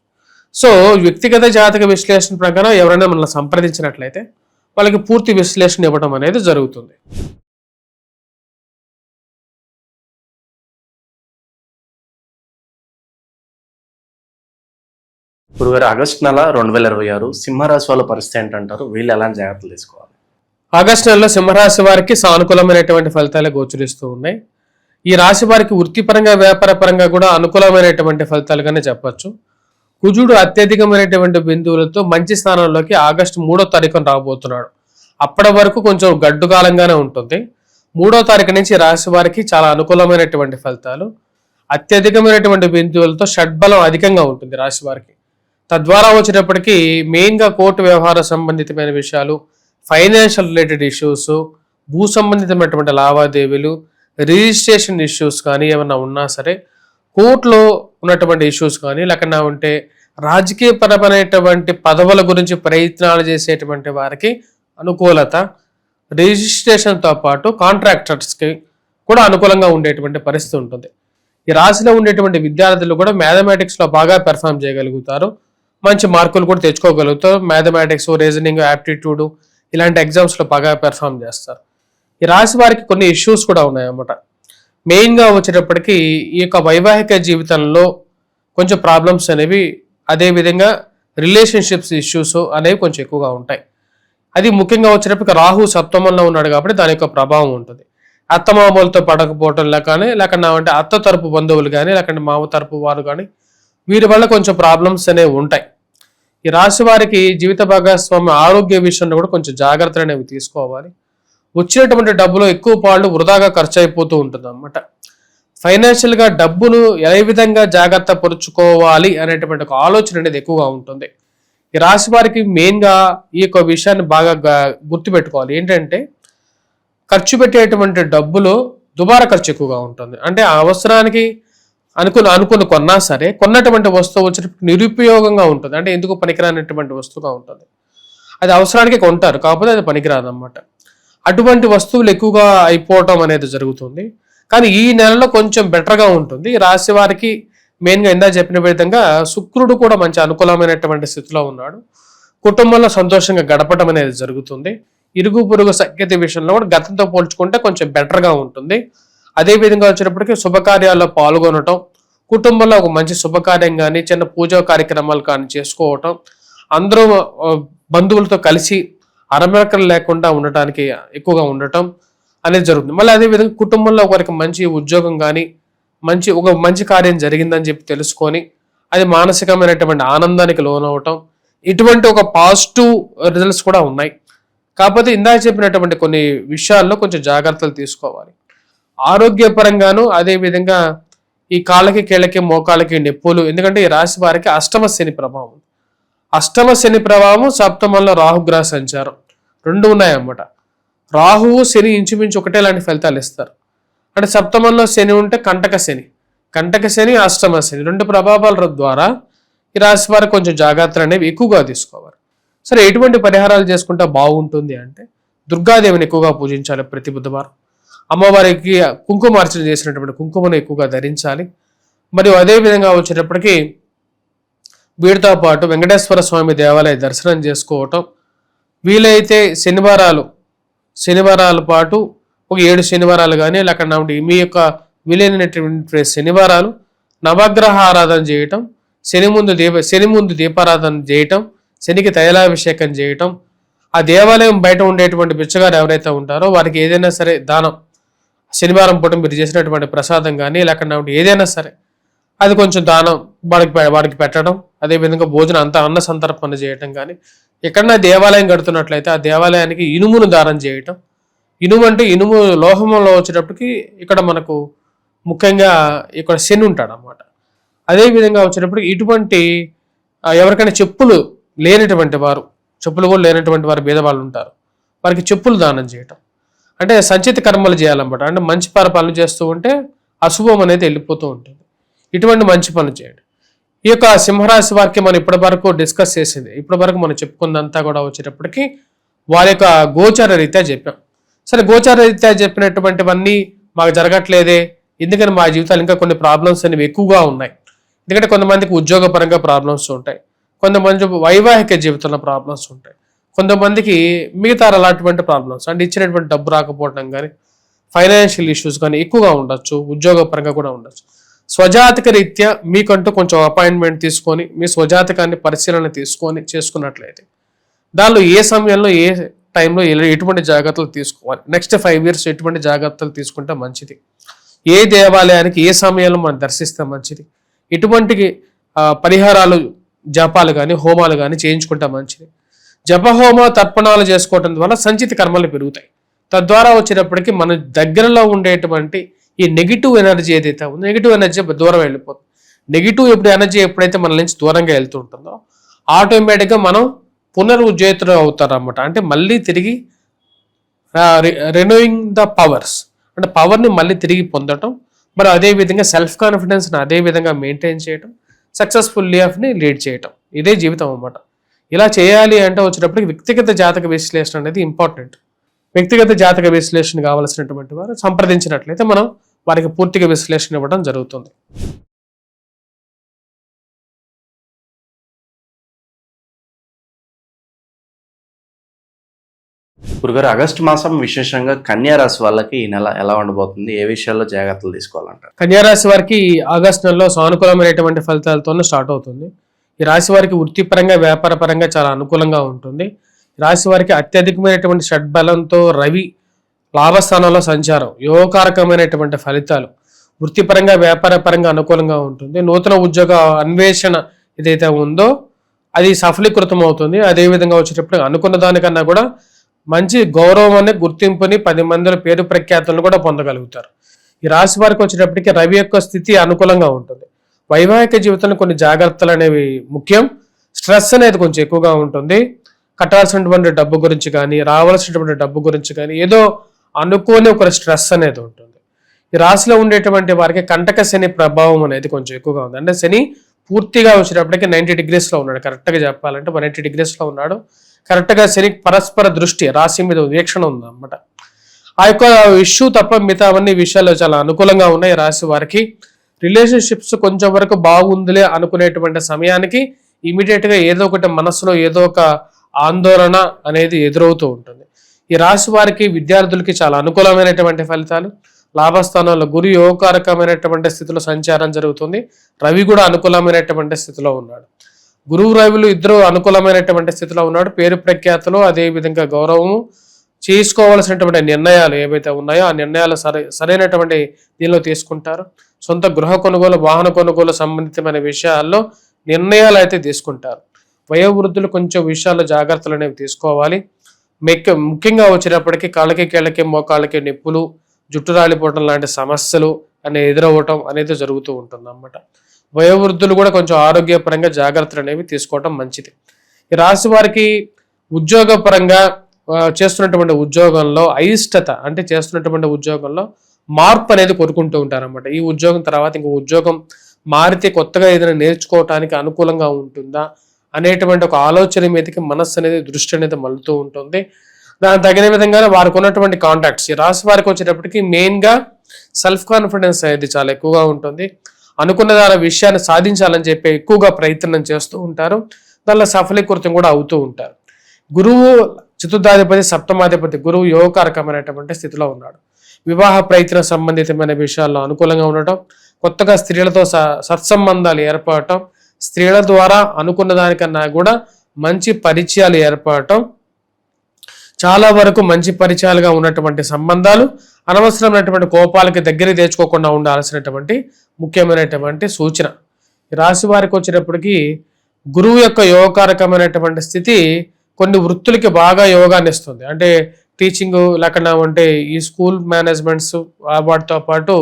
సో వ్యక్తిగత జాతక విశ్లేషణ ప్రకారం ఎవరైనా మనల్ని సంప్రదించినట్లయితే వాళ్ళకి పూర్తి విశ్లేషణ ఇవ్వడం అనేది జరుగుతుంది. గురుగారు, ఆగస్టు నెల 2026 సింహరాశి వాళ్ళ పరిస్థితి ఏంటంటారు? వీళ్ళు ఎలాంటి జాగ్రత్తలు తీసుకోవాలి? ఆగస్టు నెలలో సింహరాశి వారికి సానుకూలమైనటువంటి ఫలితాలు గోచరిస్తూ ఉన్నాయి. ఈ రాశి వారికి వృత్తిపరంగా, వ్యాపార పరంగా కూడా అనుకూలమైనటువంటి ఫలితాలుగానే చెప్పచ్చు. కుజుడు అత్యధికమైనటువంటి బిందువులతో మంచి స్థానంలోకి ఆగస్టు 3వ తారీఖున రాబోతున్నాడు. అప్పటి వరకు కొంచెం గడ్డు కాలంగానే ఉంటుంది. 3వ తారీఖు నుంచి రాశి వారికి చాలా అనుకూలమైనటువంటి ఫలితాలు, అత్యధికమైనటువంటి బిందువులతో షడ్బలం అధికంగా ఉంటుంది రాశి వారికి. తద్వారా వచ్చేటప్పటికి మెయిన్గా కోర్టు వ్యవహార సంబంధితమైన విషయాలు, ఫైనాన్షియల్ రిలేటెడ్ ఇష్యూస్, భూ సంబంధితమైనటువంటి లావాదేవీలు, రిజిస్ట్రేషన్ ఇష్యూస్ కానీ ఏమన్నా ఉన్నా సరే, కోర్టులో ఉన్నటువంటి ఇష్యూస్ కానీ, లేకుండా ఉంటే రాజకీయపరమైనటువంటి పదవుల గురించి ప్రయత్నాలు చేసేటువంటి వారికి అనుకూలత, రిజిస్ట్రేషన్తో పాటు కాంట్రాక్టర్స్కి కూడా అనుకూలంగా ఉండేటువంటి పరిస్థితి ఉంటుంది. ఈ రాశిలో ఉండేటువంటి విద్యార్థులు కూడా మ్యాథమెటిక్స్లో బాగా పెర్ఫామ్ చేయగలుగుతారు, మంచి మార్కులు కూడా తెచ్చుకోగలుగుతారు. మ్యాథమెటిక్స్, రీజనింగ్, యాప్టిట్యూడ్ ఇలాంటి ఎగ్జామ్స్లో బాగా పెర్ఫామ్ చేస్తారు. ఈ రాశి వారికి కొన్ని ఇష్యూస్ కూడా ఉన్నాయన్నమాట. మెయిన్గా వచ్చేటప్పటికి ఈ యొక్క వైవాహిక జీవితంలో కొంచెం ప్రాబ్లమ్స్ అనేవి, అదేవిధంగా రిలేషన్షిప్స్ ఇష్యూస్ అనేవి కొంచెం ఎక్కువగా ఉంటాయి. అది ముఖ్యంగా వచ్చేటప్పటికి రాహు సప్తమంలో ఉన్నాడు కాబట్టి దాని యొక్క ప్రభావం ఉంటుంది. అత్తమామలతో పడకపోవటం లేకుండా అంటే అత్త తరపు బంధువులు కానీ, లేకుంటే మామ తరపు వారు కానీ, వీరి వల్ల కొంచెం ప్రాబ్లమ్స్ అనేవి ఉంటాయి. ఈ రాశి వారికి జీవిత భాగస్వామి ఆరోగ్య విషయంలో కూడా కొంచెం జాగ్రత్తలు అనేవి తీసుకోవాలి. వచ్చినటువంటి డబ్బులో ఎక్కువ పాళ్ళు వృధాగా ఖర్చు అయిపోతూ ఉంటుంది అన్నమాట. ఫైనాన్షియల్గా డబ్బును ఏ విధంగా జాగ్రత్త పరుచుకోవాలి అనేటువంటి ఒక ఆలోచన అనేది ఎక్కువగా ఉంటుంది. ఈ రాశి వారికి మెయిన్గా ఈ యొక్క విషయాన్ని బాగా గుర్తుపెట్టుకోవాలి. ఏంటంటే ఖర్చు పెట్టేటువంటి డబ్బులో దుబారా ఖర్చు ఎక్కువగా ఉంటుంది. అంటే ఆ అవసరానికి అనుకుని కొన్నా సరే కొన్నటువంటి వస్తువు వచ్చినప్పుడు నిరుపయోగంగా ఉంటుంది. అంటే ఎందుకు పనికిరానటువంటి వస్తువుగా ఉంటుంది. అది అవసరానికి కొంటారు, కాకపోతే అది పనికిరాదు అన్నమాట. అటువంటి వస్తువులు ఎక్కువగా అయిపోవటం అనేది జరుగుతుంది. కానీ ఈ నెలలో కొంచెం బెటర్గా ఉంటుంది. రాశి వారికి మెయిన్గా ఇందా చెప్పిన విధంగా శుక్రుడు కూడా మంచి అనుకూలమైనటువంటి స్థితిలో ఉన్నాడు. కుటుంబంలో సంతోషంగా గడపడం అనేది జరుగుతుంది. ఇరుగు పొరుగు సఖ్యత విషయంలో కూడా గతంతో పోల్చుకుంటే కొంచెం బెటర్గా ఉంటుంది. అదేవిధంగా వచ్చినప్పటికీ శుభకార్యాల్లో పాల్గొనటం, కుటుంబంలో ఒక మంచి శుభకార్యం కానీ చిన్న పూజా కార్యక్రమాలు కానీ చేసుకోవటం, అందరూ బంధువులతో కలిసి అరమరకలు లేకుండా ఉండటానికి ఎక్కువగా ఉండటం అనేది జరుగుతుంది. మళ్ళీ అదేవిధంగా కుటుంబంలో ఒకరికి మంచి ఉద్యోగం కానీ ఒక మంచి కార్యం జరిగిందని చెప్పి తెలుసుకొని అది మానసికమైనటువంటి ఆనందానికి లోనవటం, ఇటువంటి ఒక పాజిటివ్ రిజల్ట్స్ కూడా ఉన్నాయి. కాకపోతే ఇందాక చెప్పినటువంటి కొన్ని విషయాల్లో కొంచెం జాగ్రత్తలు తీసుకోవాలి. ఆరోగ్యపరంగాను అదేవిధంగా ఈ కాళ్ళకి కీళ్ళకి మోకాళ్ళకి నొప్పులు, ఎందుకంటే ఈ రాశి వారికి అష్టమ శని ప్రభావం, సప్తమంలో రాహుగ్రహ సంచారం రెండు ఉన్నాయన్నమాట. రాహువు శని ఇంచుమించు ఒకటే లాంటి ఫలితాలు ఇస్తారు. అంటే సప్తమంలో శని ఉంటే కంటక శని అష్టమ శని రెండు ప్రభావాల ద్వారా ఈ రాశి వారికి కొంచెం జాగ్రత్తలు అనేవి ఎక్కువగా తీసుకోవాలి. సరే, ఎటువంటి పరిహారాలు చేసుకుంటే బాగుంటుంది అంటే దుర్గాదేవిని ఎక్కువగా పూజించాలి ప్రతి బుధవారం. అమ్మవారికి కుంకుమార్చన చేసినటువంటి కుంకుమను ఎక్కువగా ధరించాలి. మరియు అదేవిధంగా వచ్చేటప్పటికి వీటితో పాటు వెంకటేశ్వర స్వామి దేవాలయ దర్శనం చేసుకోవటం, వీలైతే శనివారాల పాటు ఒక 7 శనివారాలు కానీ లేకపోతే మీ యొక్క వీలైనటువంటి శనివారాలు నవగ్రహ ఆరాధన చేయటం, శని ముందు దీపారాధన చేయటం, శనికి తైలాభిషేకం చేయటం, ఆ దేవాలయం బయట ఉండేటువంటి బిచ్చగారు ఎవరైతే ఉంటారో వారికి ఏదైనా సరే దానం, శనివారం పూట మీరు చేసినటువంటి ప్రసాదం కానీ లేకపోతే ఏదైనా సరే అది కొంచెం దానం వాడికి పెట్టడం, అదేవిధంగా భోజనం అంతా అన్న సంతర్పణ చేయటం కానీ, ఎక్కడన్నా దేవాలయం కడుతున్నట్లయితే ఆ దేవాలయానికి ఇనుమును దానం చేయటం. ఇనుము అంటే ఇనుము లోహంలో వచ్చేటప్పటికి ఇక్కడ మనకు ముఖ్యంగా ఇక్కడ శని ఉంటాడు అన్నమాట. అదేవిధంగా వచ్చేటప్పటికి ఇటువంటి ఎవరికైనా చెప్పులు కూడా లేనటువంటి వారు భేదవాళ్ళు ఉంటారు, వారికి చెప్పులు దానం చేయటం. అంటే సంచిత కర్మలు చేయాలన్నమాట. అంటే మంచి పనులు చేస్తూ ఉంటే అశుభం అనేది వెళ్ళిపోతూ ఉంటుంది. ఇటువంటి మంచి పనులు చేయండి. ఈ యొక్క సింహరాశి వారికి మనం ఇప్పటి వరకు డిస్కస్ చేసింది, ఇప్పటి వరకు మనం చెప్పుకున్నంతా కూడా వచ్చేటప్పటికి వారి యొక్క గోచార రీత్యా చెప్పాం. సరే, గోచార రీత్యా చెప్పినటువంటివన్నీ మాకు జరగట్లేదే, ఎందుకని మా జీవితాలు ఇంకా కొన్ని ప్రాబ్లమ్స్ అనేవి ఎక్కువగా ఉన్నాయి. ఎందుకంటే కొంతమందికి ఉద్యోగపరంగా ప్రాబ్లమ్స్ ఉంటాయి, కొంతమంది వైవాహిక జీవితంలో ప్రాబ్లమ్స్ ఉంటాయి, కొంతమందికి మిగతా అలాంటి ప్రాబ్లమ్స్ అంటే ఇచ్చినటువంటి డబ్బు రాకపోవడం కానీ ఫైనాన్షియల్ ఇష్యూస్ కానీ ఎక్కువగా ఉండొచ్చు, ఉద్యోగపరంగా కూడా ఉండొచ్చు. స్వజాతక రీత్యా మీకంటూ కొంచెం అపాయింట్మెంట్ తీసుకొని మీ స్వజాతకాన్ని పరిశీలన తీసుకొని చేసుకున్నట్లయితే దానిలో ఏ సమయంలో ఏ టైంలో ఎటువంటి జాగ్రత్తలు తీసుకోవాలి, నెక్స్ట్ 5 years ఎటువంటి జాగ్రత్తలు తీసుకుంటే మంచిది, ఏ దేవాలయానికి ఏ సమయంలో మనం దర్శిస్తే మంచిది, ఎటువంటి పరిహారాలు జపాలు కానీ హోమాలు కానీ చేయించుకుంటే మంచిది. జపహోమ తర్పణాలు చేసుకోవటం ద్వారా సంచిత కర్మలు పెరుగుతాయి. తద్వారా వచ్చేటప్పటికి మన దగ్గరలో ఉండేటువంటి ఈ నెగిటివ్ ఎనర్జీ ఏదైతే ఉందో నెగిటివ్ ఎనర్జీ దూరం వెళ్ళిపోతుంది. నెగిటివ్ ఎనర్జీ ఎప్పుడైతే మన నుంచి దూరంగా వెళ్తూ ఉంటుందో ఆటోమేటిక్గా మనం పునరుజ్జీవితులు అవుతారు అన్నమాట. అంటే మళ్ళీ తిరిగి రెన్యూయింగ్ ద పవర్స్, అంటే పవర్ని మళ్ళీ తిరిగి పొందటం, మరి అదేవిధంగా సెల్ఫ్ కాన్ఫిడెన్స్ని అదేవిధంగా మెయింటైన్ చేయటం, సక్సెస్ఫుల్ లైఫ్ని లీడ్ చేయటం, ఇదే జీవితం అన్నమాట. ఇలా చేయాలి అంటే వచ్చేటప్పటికి వ్యక్తిగత జాతక విశ్లేషణ అనేది ఇంపార్టెంట్. వ్యక్తిగత జాతక విశ్లేషణ కావాల్సినటువంటి వారు సంప్రదించినట్లయితే మనం వారికి పూర్తిగా విశ్లేషణ ఇవ్వడం జరుగుతుంది. గురుగారు, ఆగస్టు మాసం విశేషంగా కన్యా రాశి వాళ్ళకి ఈ నెల ఎలా ఉండబోతుంది, ఏ విషయాల్లో జాగ్రత్తలు తీసుకోవాలంటారు? కన్యా రాశి వారికి ఆగస్టు నెలలో సానుకూలమైనటువంటి ఫలితాలతోనే స్టార్ట్ అవుతుంది. ఈ రాశి వారికి వృత్తిపరంగా వ్యాపారపరంగా చాలా అనుకూలంగా ఉంటుంది. ఈ రాశి వారికి అత్యధికమైనటువంటి షడ్బలంతో రవి లాభస్థానంలో సంచారం, యోగకారకమైనటువంటి ఫలితాలు, వృత్తిపరంగా వ్యాపారపరంగా అనుకూలంగా ఉంటుంది. నూతన ఉద్యోగ అన్వేషణ ఏదైతే ఉందో అది సఫలీకృతం అవుతుంది. అదేవిధంగా వచ్చేటప్పుడు అనుకున్న దానికన్నా కూడా మంచి గౌరవాన్ని గుర్తింపుని 10 మందిల పేరు ప్రఖ్యాతులను కూడా పొందగలుగుతారు. ఈ రాశి వారికి వచ్చేటప్పటికి రవి యొక్క స్థితి అనుకూలంగా ఉంటుంది. వైవాహిక జీవితంలో కొన్ని జాగ్రత్తలు అనేవి ముఖ్యం. స్ట్రెస్ అనేది కొంచెం ఎక్కువగా ఉంటుంది. కట్టాల్సినటువంటి డబ్బు గురించి కానీ, రావాల్సినటువంటి డబ్బు గురించి కానీ ఏదో అనుకోని ఒక స్ట్రెస్ అనేది ఉంటుంది. ఈ రాశిలో ఉండేటువంటి వారికి కంటక శని ప్రభావం అనేది కొంచెం ఎక్కువగా ఉంది. అంటే శని పూర్తిగా వచ్చేటప్పటికి 90 degreesలో ఉన్నాడు. కరెక్ట్గా చెప్పాలంటే 180 degreesలో ఉన్నాడు. కరెక్ట్గా శని పరస్పర దృష్టి రాశి మీద వీక్షణ ఉంది అన్నమాట. ఆ యొక్క ఇష్యూ తప్ప మిగతా అవన్నీ విషయాలు చాలా అనుకూలంగా ఉన్నాయి. రాశి వారికి రిలేషన్షిప్స్ కొంచెం వరకు బాగుందిలే అనుకునేటువంటి సమయానికి ఇమీడియట్గా ఏదో ఒకటి మనసులో ఏదో ఒక ఆందోళన అనేది ఎదురవుతూ ఉంటుంది. ఈ రాశి వారికి విద్యార్థులకి చాలా అనుకూలమైనటువంటి ఫలితాలు. లాభస్థానంలో గురు యోగకారకమైనటువంటి స్థితిలో సంచారం జరుగుతుంది. రవి కూడా అనుకూలమైనటువంటి స్థితిలో ఉన్నాడు. గురువు రవిలు ఇద్దరు అనుకూలమైనటువంటి స్థితిలో ఉన్నాడు. పేరు ప్రఖ్యాతులు, అదేవిధంగా గౌరవము, చేసుకోవాల్సినటువంటి నిర్ణయాలు ఏవైతే ఉన్నాయో ఆ నిర్ణయాలు సరైనటువంటి దీనిలో తీసుకుంటారు. సొంత గృహ కొనుగోలు, వాహన కొనుగోలు సంబంధితమైన విషయాల్లో నిర్ణయాలు అయితే తీసుకుంటారు. వయోవృద్ధులు కొంచెం విషయాల్లో జాగ్రత్తలు అనేవి తీసుకోవాలి. ముఖ్యంగా వచ్చేటప్పటికి కాళ్ళకి, కీళ్ళకి, మోకాళ్ళకి నొప్పులు, జుట్టు రాలిపోవటం లాంటి సమస్యలు అనేవి ఎదురవ్వటం అనేది జరుగుతూ ఉంటుంది అన్నమాట. వయోవృద్ధులు కూడా కొంచెం ఆరోగ్యపరంగా జాగ్రత్తలు అనేవి తీసుకోవటం మంచిది. ఈ రాశి వారికి ఉద్యోగపరంగా చేస్తున్నటువంటి ఉద్యోగంలో అయిష్టత, అంటే చేస్తున్నటువంటి ఉద్యోగంలో మార్పు అనేది కోరుకుంటూ ఉంటారన్నమాట. ఈ ఉద్యోగం తర్వాత ఇంకో ఉద్యోగం మారితే కొత్తగా ఏదైనా నేర్చుకోవటానికి అనుకూలంగా ఉంటుందా అనేటువంటి ఒక ఆలోచన మీదకి మనస్సు అనేది, దృష్టి అనేది మలుతూ ఉంటుంది. దానికి తగిన విధంగానే వారికి ఉన్నటువంటి కాంటాక్ట్స్, ఈ రాశి వారికి వచ్చేటప్పటికి మెయిన్గా సెల్ఫ్ కాన్ఫిడెన్స్ అనేది చాలా ఎక్కువగా ఉంటుంది. అనుకున్న దాని విషయాన్ని సాధించాలని చెప్పి ఎక్కువగా ప్రయత్నం చేస్తూ ఉంటారు. దానిలో సఫలీకృతం కూడా అవుతూ ఉంటారు. గురువు చతుర్థాధిపతి, సప్తమాధిపతి గురువు యోగకారకమైనటువంటి స్థితిలో ఉన్నాడు. వివాహ ప్రయత్న సంబంధితమైన విషయాల్లో అనుకూలంగా ఉండటం, కొత్తగా స్త్రీలతో సత్సంబంధాలు ఏర్పడటం, స్త్రీల ద్వారా అనుకున్న దానికన్నా కూడా మంచి పరిచయాలు ఏర్పడటం, చాలా వరకు మంచి పరిచయాలుగా ఉన్నటువంటి సంబంధాలు, అనవసరమైనటువంటి కోపాలకి దగ్గర తెచ్చుకోకుండా ఉండాల్సినటువంటి ముఖ్యమైనటువంటి సూచన. ఈ రాశి వారికి వచ్చేటప్పటికి గురువు యొక్క యోగకారకమైనటువంటి స్థితి కొన్ని వృత్తులకి బాగా యోగాన్ని ఇస్తుంది. అంటే టీచింగ్ లేకుండా అంటే ఈ స్కూల్ మేనేజ్మెంట్స్ వాటితో పాటు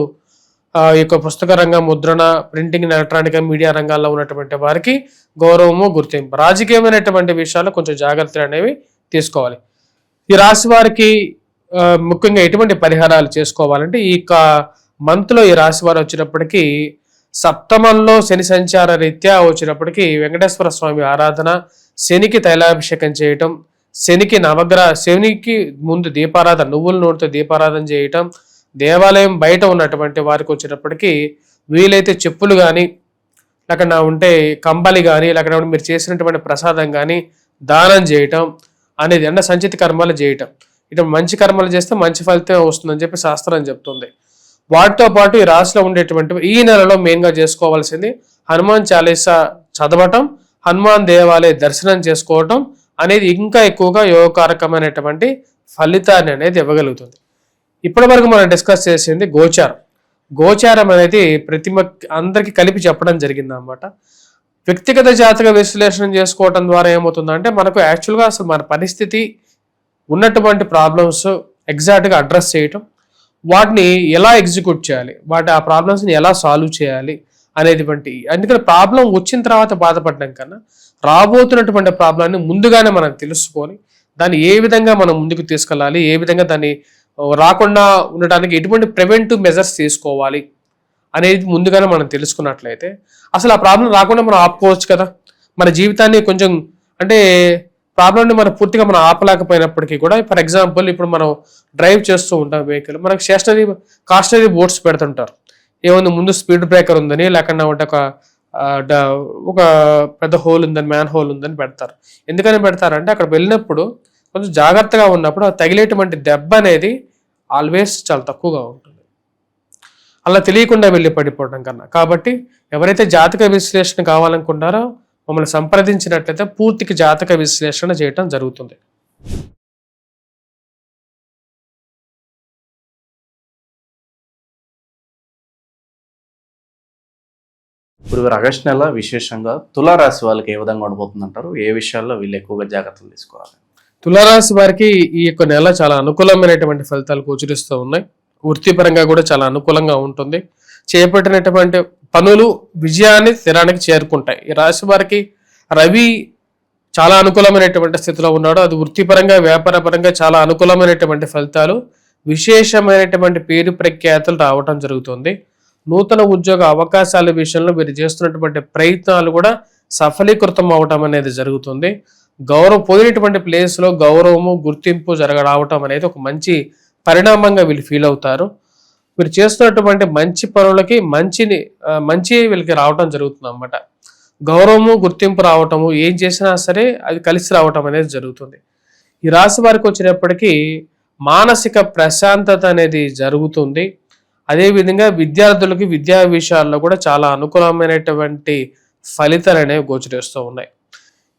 ఈ యొక్క పుస్తక రంగం, ముద్రణ, ప్రింటింగ్, ఎలక్ట్రానిక్ మీడియా రంగాల్లో ఉన్నటువంటి వారికి గౌరవము, గుర్తింపు. రాజకీయమైనటువంటి విషయాల్లో కొంచెం జాగ్రత్తలు అనేవి తీసుకోవాలి. ఈ రాశి వారికి ముఖ్యంగా ఎటువంటి పరిహారాలు చేసుకోవాలంటే ఈ మంత్లో ఈ రాశి వారు వచ్చినప్పటికీ సప్తమంలో శని సంచార రీత్యా వచ్చినప్పటికీ వెంకటేశ్వర స్వామి ఆరాధన, శనికి తైలాభిషేకం చేయటం, శనికి ముందు దీపారాధన, నువ్వుల నూనెతో దీపారాధన చేయటం, దేవాలయం బయట ఉన్నటువంటి వారికి వచ్చేటప్పటికి వీలైతే చెప్పులు కానీ లేకుండా ఉంటే కంబలి కానీ లేకుండా మీరు చేసినటువంటి ప్రసాదం కానీ దానం చేయటం అనేది, అంటే సంచిత కర్మలు చేయటం, ఇటు మంచి కర్మలు చేస్తే మంచి ఫలితం వస్తుందని చెప్పి శాస్త్రం చెప్తుంది. వాటితో పాటు ఈ రాశిలో ఉండేటువంటి ఈ నెలలో మెయిన్గా చేసుకోవాల్సింది హనుమాన్ చాలీసా చదవటం, హనుమాన్ దేవాలయ దర్శనం చేసుకోవటం అనేది ఇంకా ఎక్కువగా యోగకారకమైనటువంటి ఫలితాన్ని అనేది ఇవ్వగలుగుతుంది. ఇప్పటి వరకు మనం డిస్కస్ చేసింది గోచారం. గోచారం అనేది అందరికీ కలిపి చెప్పడం జరిగింది అన్నమాట. వ్యక్తిగత జాతక విశ్లేషణ చేసుకోవటం ద్వారా ఏమవుతుందంటే మనకు యాక్చువల్గా అసలు మన పరిస్థితి, ఉన్నటువంటి ప్రాబ్లమ్స్ ఎగ్జాక్ట్గా అడ్రస్ చేయటం, వాటిని ఎలా ఎగ్జిక్యూట్ చేయాలి, ఆ ప్రాబ్లమ్స్ని ఎలా సాల్వ్ చేయాలి అనేటువంటి. అందుకని ప్రాబ్లం వచ్చిన తర్వాత బాధపడడం కన్నా రాబోతున్నటువంటి ప్రాబ్లాన్ని ముందుగానే మనం తెలుసుకొని దాన్ని ఏ విధంగా మనం ముందుకు తీసుకెళ్ళాలి, ఏ విధంగా దాన్ని రాకుండా ఉండటానికి ఎటువంటి ప్రివెంటివ్ మెజర్స్ తీసుకోవాలి అనేది ముందుగానే మనం తెలుసుకున్నట్లయితే అసలు ఆ ప్రాబ్లం రాకుండా మనం ఆపుకోవచ్చు కదా. మన జీవితాన్ని కొంచెం అంటే ప్రాబ్లమ్ని మనం పూర్తిగా మనం ఆపలేకపోయినప్పటికీ కూడా, ఫర్ ఎగ్జాంపుల్ ఇప్పుడు మనం డ్రైవ్ చేస్తూ ఉంటాం వెహికల్, మనకు కాస్టనరీ బోర్డ్స్ పెడుతుంటారు. ఏముంది, ముందు స్పీడ్ బ్రేకర్ ఉందని, లేకుండా ఉంటే ఒక పెద్ద హోల్ ఉందని, మ్యాన్ హోల్ ఉందని పెడతారు. ఎందుకని పెడతారంటే అక్కడ వెళ్ళినప్పుడు కొంచెం జాగ్రత్తగా ఉన్నప్పుడు ఆ తగిలేటువంటి దెబ్బ అనేది ఆల్వేస్ చాలా తక్కువగా ఉంటుంది, అలా తెలియకుండా వెళ్ళి పడిపోవడం కన్నా. కాబట్టి ఎవరైతే జాతక విశ్లేషణ కావాలనుకుంటారో మమ్మల్ని సంప్రదించినట్లయితే పూర్తిగా జాతక విశ్లేషణ చేయటం జరుగుతుంది. ఇప్పుడు ఆగస్టు నెల విశేషంగా తులారాశి వాళ్ళకి ఏ విధంగా ఉండబోతుందంటారు? ఏ విషయాల్లో వీళ్ళు ఎక్కువగా జాగ్రత్తలు తీసుకోవాలి? తులారాశి వారికి ఈ యొక్క నెల చాలా అనుకూలమైనటువంటి ఫలితాలు గోచరిస్తూ ఉన్నాయి. వృత్తిపరంగా కూడా చాలా అనుకూలంగా ఉంటుంది. చేపట్టినటువంటి పనులు విజయాన్ని తీరానికి చేరుకుంటాయి. ఈ రాశి వారికి రవి చాలా అనుకూలమైనటువంటి స్థితిలో ఉన్నాడు. అది వృత్తిపరంగా వ్యాపారపరంగా చాలా అనుకూలమైనటువంటి ఫలితాలు, విశేషమైనటువంటి పేరు ప్రఖ్యాతులు రావటం జరుగుతుంది. నూతన ఉద్యోగ అవకాశాల విషయంలో మీరు చేస్తున్నటువంటి ప్రయత్నాలు కూడా సఫలీకృతం అవటం అనేది జరుగుతుంది. గౌరవం పొందినటువంటి ప్లేస్లో గౌరవము గుర్తింపు రావటం అనేది ఒక మంచి పరిణామంగా వీళ్ళు ఫీల్ అవుతారు. మీరు చేస్తున్నటువంటి మంచి పనులకి మంచి వీళ్ళకి రావటం జరుగుతుంది అన్నమాట. గౌరవము గుర్తింపు రావటము, ఏం చేసినా సరే అది కలిసి రావటం అనేది జరుగుతుంది. ఈ రాశి వారికి వచ్చినప్పటికీ మానసిక ప్రశాంతత అనేది జరుగుతుంది. అదేవిధంగా విద్యార్థులకి విద్యా విషయాల్లో కూడా చాలా అనుకూలమైనటువంటి ఫలితాలు అనేవి గోచరిస్తూ ఉన్నాయి.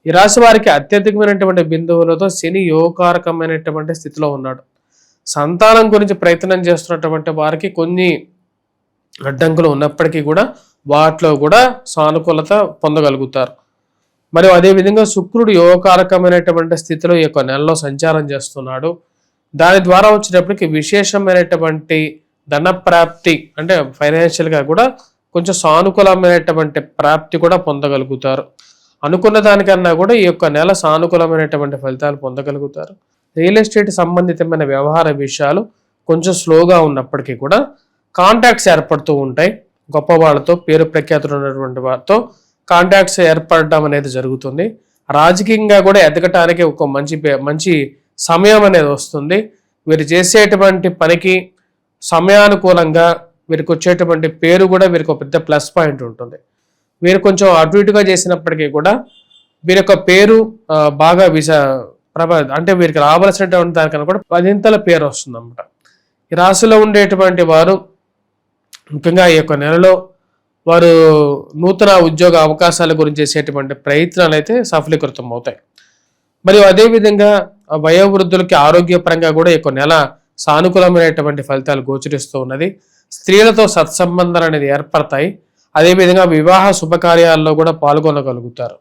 ఈ రాశి వారికి అత్యధికమైనటువంటి బిందువులతో శని యోగకారకమైనటువంటి స్థితిలో ఉన్నాడు. సంతానం గురించి ప్రయత్నం చేస్తున్నటువంటి వారికి కొన్ని అడ్డంకులు ఉన్నప్పటికీ కూడా వాటిలో కూడా సానుకూలత పొందగలుగుతారు. మరియు అదేవిధంగా శుక్రుడు యోగకారకమైనటువంటి స్థితిలో ఈ యొక్క నెలలో సంచారం చేస్తున్నాడు. దాని ద్వారా వచ్చినప్పటికీ విశేషమైనటువంటి ధన ప్రాప్తి, అంటే ఫైనాన్షియల్గా కూడా కొంచెం సానుకూలమైనటువంటి ప్రాప్తి కూడా పొందగలుగుతారు. అనుకున్న దానికన్నా కూడా ఈ యొక్క నెల సానుకూలమైనటువంటి ఫలితాలు పొందగలుగుతారు. రియల్ ఎస్టేట్ సంబంధితమైన వ్యవహార విషయాలు కొంచెం స్లోగా ఉన్నప్పటికీ కూడా కాంటాక్ట్స్ ఏర్పడుతూ ఉంటాయి. గొప్ప వాళ్ళతో, పేరు ప్రఖ్యాతులు ఉన్నటువంటి వారితో కాంటాక్ట్స్ ఏర్పడడం అనేది జరుగుతుంది. రాజకీయంగా కూడా ఎదగటానికి ఒక మంచి సమయం అనేది వస్తుంది. వీరు చేసేటువంటి పనికి సమయానుకూలంగా వీరికి వచ్చేటువంటి పేరు కూడా వీరికి ఒక పెద్ద ప్లస్ పాయింట్ ఉంటుంది. వీరు కొంచెం అటు ఇటుగా చేసినప్పటికీ కూడా వీరి యొక్క పేరు బాగా అంటే వీరికి రావాల్సినటువంటి దానికన్నా కూడా 10 పేరు వస్తుంది అన్నమాట. ఈ రాశిలో ఉండేటువంటి వారు ముఖ్యంగా ఈ యొక్క నెలలో వారు నూతన ఉద్యోగ అవకాశాల గురించి చేసేటువంటి ప్రయత్నాలు అయితే సఫలీకృతం అవుతాయి. మరియు అదేవిధంగా వయోవృద్ధులకి ఆరోగ్యపరంగా కూడా ఈ యొక్క నెల సానుకూలమైనటువంటి ఫలితాలు గోచరిస్తూ ఉన్నది. స్త్రీలతో సత్సంబంధాలు అనేది ఏర్పడతాయి. అదేవిధంగా వివాహ శుభకార్యాల్లో కూడా పాల్గొనగలుగుతారు.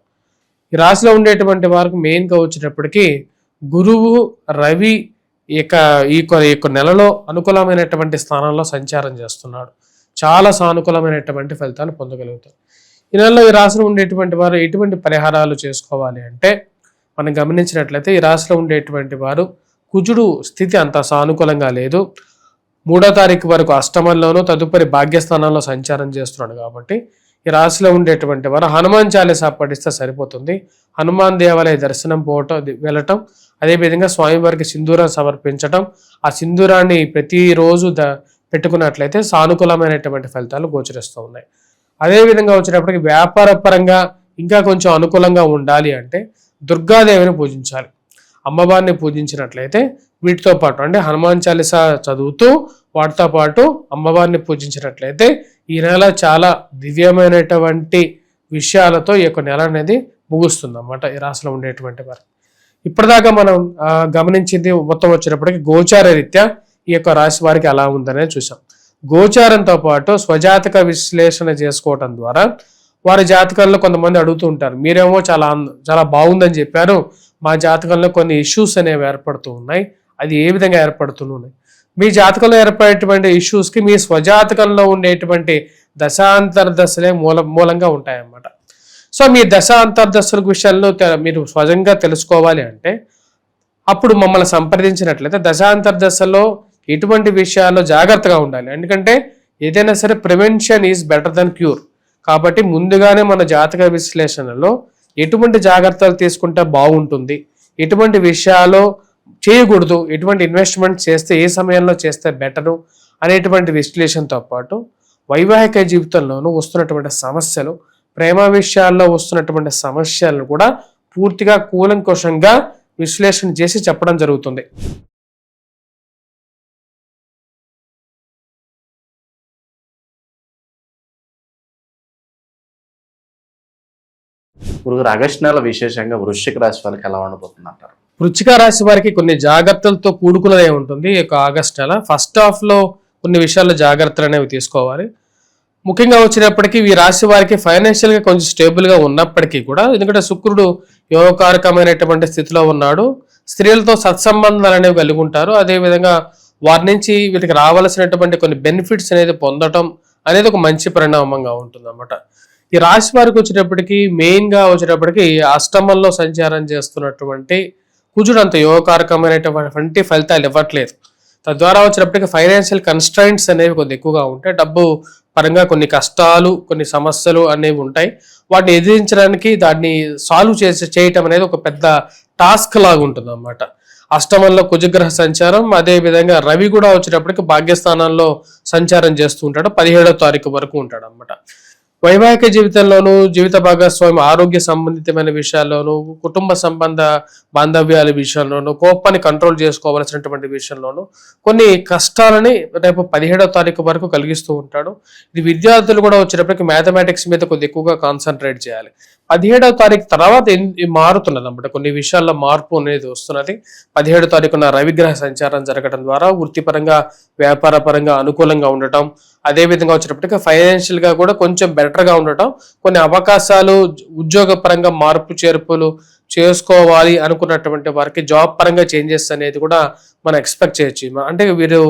ఈ రాశిలో ఉండేటువంటి వారికి మెయిన్గా వచ్చినప్పటికీ గురువు రవి ఈ యొక్క నెలలో అనుకూలమైనటువంటి స్థానంలో సంచారం చేస్తున్నాడు. చాలా సానుకూలమైనటువంటి ఫలితాలు పొందగలుగుతారు. ఈ నెలలో ఈ రాశిలో ఉండేటువంటి వారు ఎటువంటి పరిహారాలు చేసుకోవాలి అంటే, మనం గమనించినట్లయితే ఈ రాశిలో ఉండేటువంటి వారు కుజుడు స్థితి అంత సానుకూలంగా లేదు. 3వ తారీఖు వరకు అష్టమంలోనూ తదుపరి భాగ్యస్థానంలో సంచారం చేస్తున్నాడు. కాబట్టి ఈ రాశిలో ఉండేటువంటి వారు హనుమాన్ చాలీసా పఠిస్తే సరిపోతుంది. హనుమాన్ దేవాలయ దర్శనం వెళ్ళటం, అదేవిధంగా స్వామివారికి సింధూరం సమర్పించటం, ఆ సింధూరాన్ని ప్రతిరోజు పెట్టుకున్నట్లయితే సానుకూలమైనటువంటి ఫలితాలు గోచరిస్తూ ఉన్నాయి. అదేవిధంగా వచ్చినప్పటికీ వ్యాపార పరంగా ఇంకా కొంచెం అనుకూలంగా ఉండాలి అంటే దుర్గాదేవిని పూజించాలి. అమ్మవారిని పూజించినట్లయితే వీటితో పాటు అంటే హనుమాన్ చాలీసా చదువుతూ వాటితో పాటు అమ్మవారిని పూజించినట్లయితే ఈ నెల చాలా దివ్యమైనటువంటి విషయాలతో ఈ యొక్క నెల అనేది ముగుస్తుంది అన్నమాట ఈ రాశిలో ఉండేటువంటి వారు. ఇప్పటిదాకా మనం గమనించింది మొత్తం వచ్చినప్పటికీ గోచార రీత్యా ఈ యొక్క రాశి వారికి ఎలా ఉందనేది చూసాం. గోచారంతో పాటు స్వజాతక విశ్లేషణ చేసుకోవటం ద్వారా వారి జాతకంలో కొంతమంది అడుగుతూ ఉంటారు, మీరేమో చాలా బాగుందని చెప్పారు, మా జాతకంలో కొన్ని ఇష్యూస్ అనేవి ఏర్పడుతూ ఉన్నాయి, అది ఏ విధంగా ఏర్పడుతున్నాయి? మీ జాతకంలో ఏర్పడేటువంటి ఇష్యూస్కి మీ స్వజాతకంలో ఉండేటువంటి దశాంతర్దశలే మూలంగా ఉంటాయన్నమాట. సో మీ దశాంతర్దశల విషయాల్లో మీరు స్వయంగా తెలుసుకోవాలి అంటే అప్పుడు మమ్మల్ని సంప్రదించినట్లయితే దశాంతర్దశలో ఎటువంటి విషయాల్లో జాగ్రత్తగా ఉండాలి. ఎందుకంటే ఏదైనా సరే prevention is better than cure. కాబట్టి ముందుగానే మన జాతక విశ్లేషణలో ఎటువంటి జాగ్రత్తలు తీసుకుంటే బాగుంటుంది, ఎటువంటి విషయాలు చేయకూడదు, ఎటువంటి ఇన్వెస్ట్మెంట్ చేస్తే ఏ సమయంలో చేస్తే బెటరు అనేటువంటి విశ్లేషణతో పాటు వైవాహిక జీవితంలోనూ వస్తున్నటువంటి సమస్యలు, ప్రేమ విషయాల్లో వస్తున్నటువంటి సమస్యలను కూడా పూర్తిగా కూలంకషంగా విశ్లేషణ చేసి చెప్పడం జరుగుతుంది. గురుగారు, ఆగస్టు నెల విశేషంగా వృశ్చిక రాశి వాళ్ళకి ఎలా ఉండబోతుంది అంటారు? వృశ్చిక రాశి వారికి కొన్ని జాగ్రత్తలతో కూడుకున్నదే ఉంటుంది. ఈ యొక్క ఆగస్టు నెల ఫస్ట్ హాఫ్ లో కొన్ని విషయాల్లో జాగ్రత్తలు అనేవి తీసుకోవాలి. ముఖ్యంగా వచ్చినప్పటికీ ఈ రాశి వారికి ఫైనాన్షియల్ గా కొంచెం స్టేబుల్ గా ఉన్నప్పటికీ కూడా, ఎందుకంటే శుక్రుడు యోగకారకమైనటువంటి స్థితిలో ఉన్నాడు, స్త్రీలతో సత్సంబంధాలు అనేవి కలిగి ఉంటారు. అదేవిధంగా వారి నుంచి వీటికి రావాల్సినటువంటి కొన్ని బెనిఫిట్స్ అనేది పొందటం అనేది ఒక మంచి పరిణామంగా ఉంటుంది అన్నమాట. ఈ రాశి వారికి వచ్చేటప్పటికి మెయిన్ గా వచ్చేటప్పటికి అష్టమంలో సంచారం చేస్తున్నటువంటి కుజుడు అంత యోగకారకమైనటువంటి ఫలితాలు ఇవ్వట్లేదు. తద్వారా వచ్చేటప్పటికి ఫైనాన్షియల్ కన్స్ట్రైంట్స్ అనేవి కొద్దిగా ఎక్కువగా ఉంటాయి. డబ్బు పరంగా కొన్ని కష్టాలు, కొన్ని సమస్యలు అనేవి ఉంటాయి. వాటిని ఎదిరించడానికి, దాన్ని సాల్వ్ చేయటం అనేది ఒక పెద్ద టాస్క్ లాగా ఉంటుంది అన్నమాట. అష్టమంలో కుజగ్రహ సంచారం, అదే విధంగా రవి కూడా వచ్చేటప్పటికి భాగ్యస్థానంలో సంచారం చేస్తూ ఉంటాడు. 17వ తారీఖు వరకు ఉంటాడు అన్నమాట. వైవాహిక జీవితంలోనూ, జీవిత భాగస్వామి ఆరోగ్య సంబంధితమైన విషయాల్లోనూ, కుటుంబ సంబంధ బాంధవ్యాల విషయంలోనూ, కోపాన్ని కంట్రోల్ చేసుకోవాల్సినటువంటి విషయంలోనూ కొన్ని కష్టాలని రేపు 17వ తారీఖు వరకు కలిగిస్తూ ఉంటాడు. ఇది విద్యార్థులు కూడా వచ్చేటప్పటికి మ్యాథమెటిక్స్ మీద కొద్దిగా ఎక్కువగా కాన్సన్ట్రేట్ చేయాలి. 17వ తారీఖు తర్వాత మారుతున్నది అన్నమాట. కొన్ని విషయాల్లో మార్పు అనేది వస్తున్నది. 17వ తారీఖున రవిగ్రహ సంచారం జరగడం ద్వారా వృత్తిపరంగా, వ్యాపార పరంగా అనుకూలంగా ఉండటం, అదేవిధంగా వచ్చేటప్పటికి ఫైనాన్షియల్ గా కూడా కొంచెం బెటర్ గా ఉండటం, కొన్ని అవకాశాలు, ఉద్యోగ పరంగా మార్పు చేర్పులు చేసుకోవాలి అనుకున్నటువంటి వారికి జాబ్ పరంగా చేంజెస్ అనేది కూడా మనం ఎక్స్పెక్ట్ చేయొచ్చు. అంటే వీరు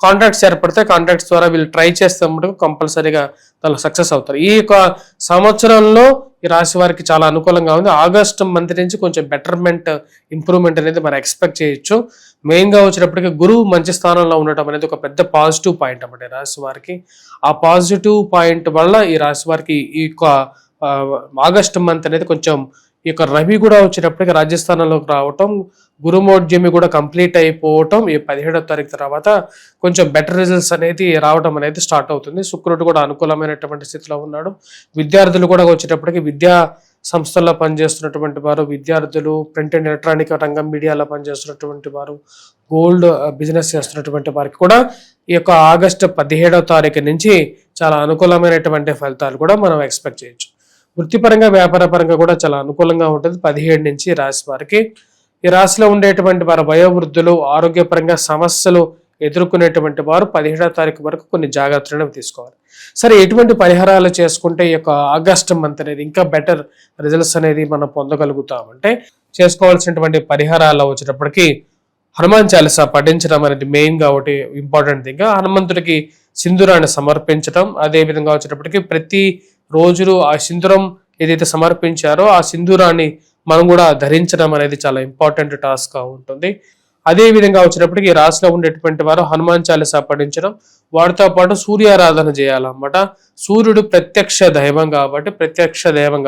కాంట్రాక్ట్స్ ఏర్పడితే కాంట్రాక్ట్స్ ద్వారా వీళ్ళు ట్రై చేస్తే కంపల్సరీగా దానిలో సక్సెస్ అవుతారు. ఈ యొక్క సంవత్సరంలో ఈ రాశి వారికి చాలా అనుకూలంగా ఉంది. ఆగస్టు మంత్ నుంచి కొంచెం బెటర్మెంట్, ఇంప్రూవ్మెంట్ అనేది మనం ఎక్స్పెక్ట్ చేయొచ్చు. మెయిన్ గా వచ్చేటప్పటికి గురువు మంచి స్థానంలో ఉండటం అనేది ఒక పెద్ద పాజిటివ్ పాయింట్ అన్నమాట ఈ రాశి వారికి. ఆ పాజిటివ్ పాయింట్ వల్ల ఈ రాశి వారికి ఈ యొక్క ఆగస్టు మంత్ అనేది కొంచెం, ఈ యొక్క రవి కూడా వచ్చేటప్పటికి రాజస్థానంలోకి రావటం, గురుమోడ్యమి కూడా కంప్లీట్ అయిపోవటం, ఈ 17వ తారీఖు తర్వాత కొంచెం బెటర్ రిజల్ట్స్ అనేది రావడం అనేది స్టార్ట్ అవుతుంది. శుక్రుడు కూడా అనుకూలమైనటువంటి స్థితిలో ఉన్నాడు. విద్యార్థులు కూడా వచ్చేటప్పటికి విద్యా సంస్థల్లో పనిచేస్తున్నటువంటి వారు, విద్యార్థులు, ప్రింట్ అండ్ ఎలక్ట్రానిక్ రంగం, మీడియాలో పనిచేస్తున్నటువంటి వారు, గోల్డ్ బిజినెస్ చేస్తున్నటువంటి వారికి కూడా ఈ యొక్క ఆగస్టు 17వ తారీఖు నుంచి చాలా అనుకూలమైనటువంటి ఫలితాలు కూడా మనం ఎక్స్పెక్ట్ చేయొచ్చు. వృత్తిపరంగా, వ్యాపార పరంగా కూడా చాలా అనుకూలంగా ఉంటుంది 17 నుంచి రాశి వారికి. ఈ రాశిలో ఉండేటువంటి వారు వయోవృద్ధులు, ఆరోగ్యపరంగా సమస్యలు ఎదుర్కొనేటువంటి వారు 17వ తారీఖు వరకు కొన్ని జాగ్రత్తలను తీసుకోవాలి. సరే, ఎటువంటి పరిహారాలు చేసుకుంటే ఈ యొక్క ఆగస్టు మంత్ అనేది ఇంకా బెటర్ రిజల్ట్స్ అనేది మనం పొందగలుగుతామంటే, చేసుకోవాల్సినటువంటి పరిహారాలు వచ్చేటప్పటికి హనుమాన్ చాలీసా పఠించడం అనేది మెయిన్ గా ఒకటి ఇంపార్టెంట్ థింగ్. హనుమంతుడికి సింధూరాన్ని సమర్పించడం, అదే విధంగా వచ్చేటప్పటికి ప్రతి రోజులు ఆ సింధూరం ఏదైతే సమర్పించారో ఆ సింధూరాన్ని మనం కూడా ధరించడం అనేది చాలా ఇంపార్టెంట్ టాస్క్ గా ఉంటుంది. అదే విధంగా వచ్చినప్పటికీ ఈ రాశిలో ఉండేటువంటి వారు హనుమాన్ చాలీసా పఠించడం, వాటితో పాటు సూర్యారాధన చేయాలన్నమాట. సూర్యుడు ప్రత్యక్ష దైవం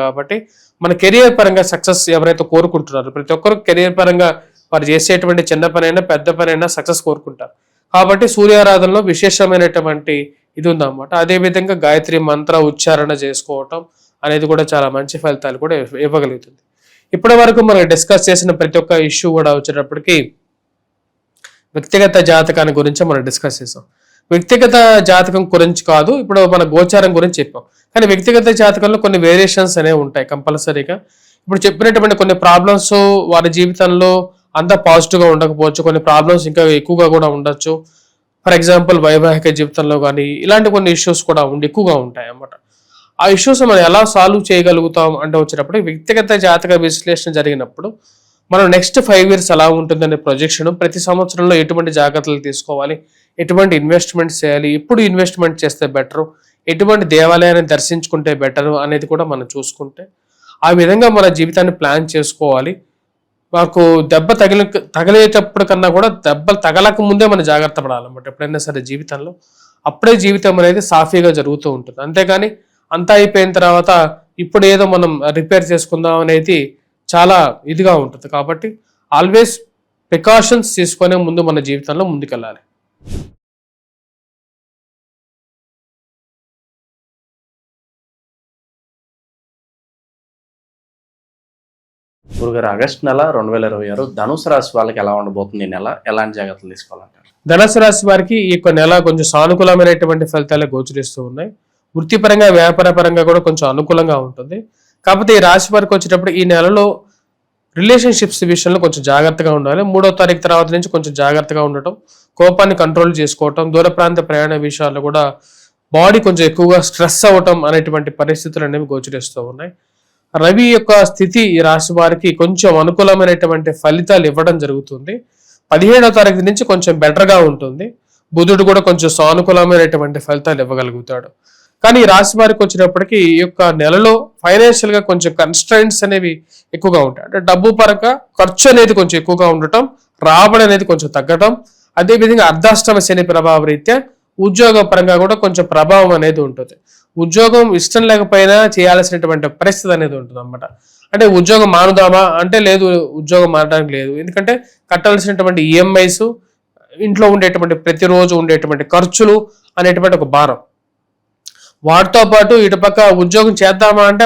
కాబట్టి మన కెరియర్ పరంగా సక్సెస్ ఎవరైతే కోరుకుంటున్నారో, ప్రతి ఒక్కరు కెరియర్ పరంగా వారు చేసేటువంటి చిన్న పనైనా పెద్ద పనైనా సక్సెస్ కోరుకుంటారు. కాబట్టి సూర్యారాధనలో విశేషమైనటువంటి ఇది ఉందన్నమాట. అదే విధంగా గాయత్రి మంత్ర ఉచ్చారణ చేసుకోవటం అనేది కూడా చాలా మంచి ఫలితాలు కూడా ఇవ్వగలుగుతుంది. ఇప్పటి వరకు మనం డిస్కస్ చేసిన ప్రతి ఒక్క ఇష్యూ కూడా వచ్చేటప్పటికి వ్యక్తిగత జాతకాన్ని గురించి మనం డిస్కస్ చేసాం. వ్యక్తిగత జాతకం గురించి కాదు, ఇప్పుడు మన గోచారం గురించి చెప్పాం. కానీ వ్యక్తిగత జాతకంలో కొన్ని వేరియేషన్స్ అనేవి ఉంటాయి కంపల్సరీగా. ఇప్పుడు చెప్పినటువంటి కొన్ని ప్రాబ్లమ్స్ వారి జీవితంలో అంత పాజిటివ్ గా ఉండకపోవచ్చు, కొన్ని ప్రాబ్లమ్స్ ఇంకా ఎక్కువగా కూడా ఉండొచ్చు. ఫర్ ఎగ్జాంపుల్ వైవాహిక జీవితంలో కానీ ఇలాంటి కొన్ని ఇష్యూస్ కూడా ఎక్కువగా ఉంటాయి అన్నమాట. ఆ ఇష్యూస్ మనం ఎలా సాల్వ్ చేయగలుగుతాం అంటే వచ్చేటప్పుడు వ్యక్తిగత జాతక విశ్లేషణ జరిగినప్పుడు మనం నెక్స్ట్ 5 years ఎలా ఉంటుందనే ప్రొజెక్షన్, ప్రతి సంవత్సరంలో ఎటువంటి జాగ్రత్తలు తీసుకోవాలి, ఎటువంటి ఇన్వెస్ట్మెంట్స్ చేయాలి, ఎప్పుడు ఇన్వెస్ట్మెంట్ చేస్తే బెటరు, ఎటువంటి దేవాలయాన్ని దర్శించుకుంటే బెటరు అనేది కూడా మనం చూసుకుంటే ఆ విధంగా మన జీవితాన్ని ప్లాన్ చేసుకోవాలి. మాకు దెబ్బ తగిలేటప్పుడు కన్నా కూడా దెబ్బలు తగలక ముందే మనం జాగ్రత్త పడాలన్నమాట ఎప్పుడైనా సరే జీవితంలో. అప్పుడే జీవితం అనేది సాఫీగా జరుగుతూ ఉంటుంది. అంతేగాని అంతా అయిపోయిన తర్వాత ఇప్పుడు ఏదో మనం రిపేర్ చేసుకుందాం అనేది చాలా ఇదిగా ఉంటుంది. కాబట్టి ఆల్వేస్ ప్రికాషన్స్ తీసుకునే ముందు మన జీవితంలో ముందుకెళ్ళాలి. గురుగారు, ఆగస్టు నెల 2026 ధనుసు రాశి వాళ్ళకి ఎలా ఉండబోతుంది? ఈ నెల ఎలాంటి జాగ్రత్తలు తీసుకోవాలంటారు? ధనుసు రాశి వారికి ఈ యొక్క నెల కొంచెం సానుకూలమైనటువంటి ఫలితాలు గోచరిస్తూ ఉన్నాయి. వృత్తిపరంగా, వ్యాపార పరంగా కూడా కొంచెం అనుకూలంగా ఉంటుంది. కాకపోతే ఈ రాశి వారికి వచ్చేటప్పుడు ఈ నెలలో రిలేషన్షిప్స్ విషయంలో కొంచెం జాగ్రత్తగా ఉండాలి. 3వ తారీఖు తర్వాత నుంచి కొంచెం జాగ్రత్తగా ఉండటం, కోపాన్ని కంట్రోల్ చేసుకోవటం, దూర ప్రాంత ప్రయాణ విషయాల్లో కూడా బాడీ కొంచెం ఎక్కువగా స్ట్రెస్ అవ్వటం అనేటువంటి పరిస్థితులు అనేవి గోచరిస్తూ ఉన్నాయి. రవి యొక్క స్థితి ఈ రాశి వారికి కొంచెం అనుకూలమైనటువంటి ఫలితాలు ఇవ్వడం జరుగుతుంది. 17వ తారీఖు నుంచి కొంచెం బెటర్గా ఉంటుంది. బుధుడు కూడా కొంచెం సానుకూలమైనటువంటి ఫలితాలు ఇవ్వగలుగుతాడు. కానీ ఈ రాశి వారికి వచ్చినప్పటికీ ఈ యొక్క నెలలో ఫైనాన్షియల్ గా కొంచెం కన్స్ట్రైంట్స్ అనేవి ఎక్కువగా ఉంటాయి. అంటే డబ్బు పరంగా ఖర్చు అనేది కొంచెం ఎక్కువగా ఉండటం, రాబడి అనేది కొంచెం తగ్గటం, అదేవిధంగా అర్ధాష్టమ శని ప్రభావ రీత్యా ఉద్యోగ పరంగా కూడా కొంచెం ప్రభావం అనేది ఉంటుంది. ఉద్యోగం ఇష్టం లేకపోయినా చేయాల్సినటువంటి పరిస్థితి అనేది ఉంటుంది అన్నమాట. అంటే ఉద్యోగం మానుదామా అంటే లేదు, ఉద్యోగం మానడానికి లేదు. ఎందుకంటే కట్టాల్సినటువంటి ఈఎంఐస్, ఇంట్లో ఉండేటువంటి ప్రతిరోజు ఉండేటువంటి ఖర్చులు అనేటువంటి ఒక భారం. వాటితో పాటు ఇటుపక్క ఉద్యోగం చేద్దామా అంటే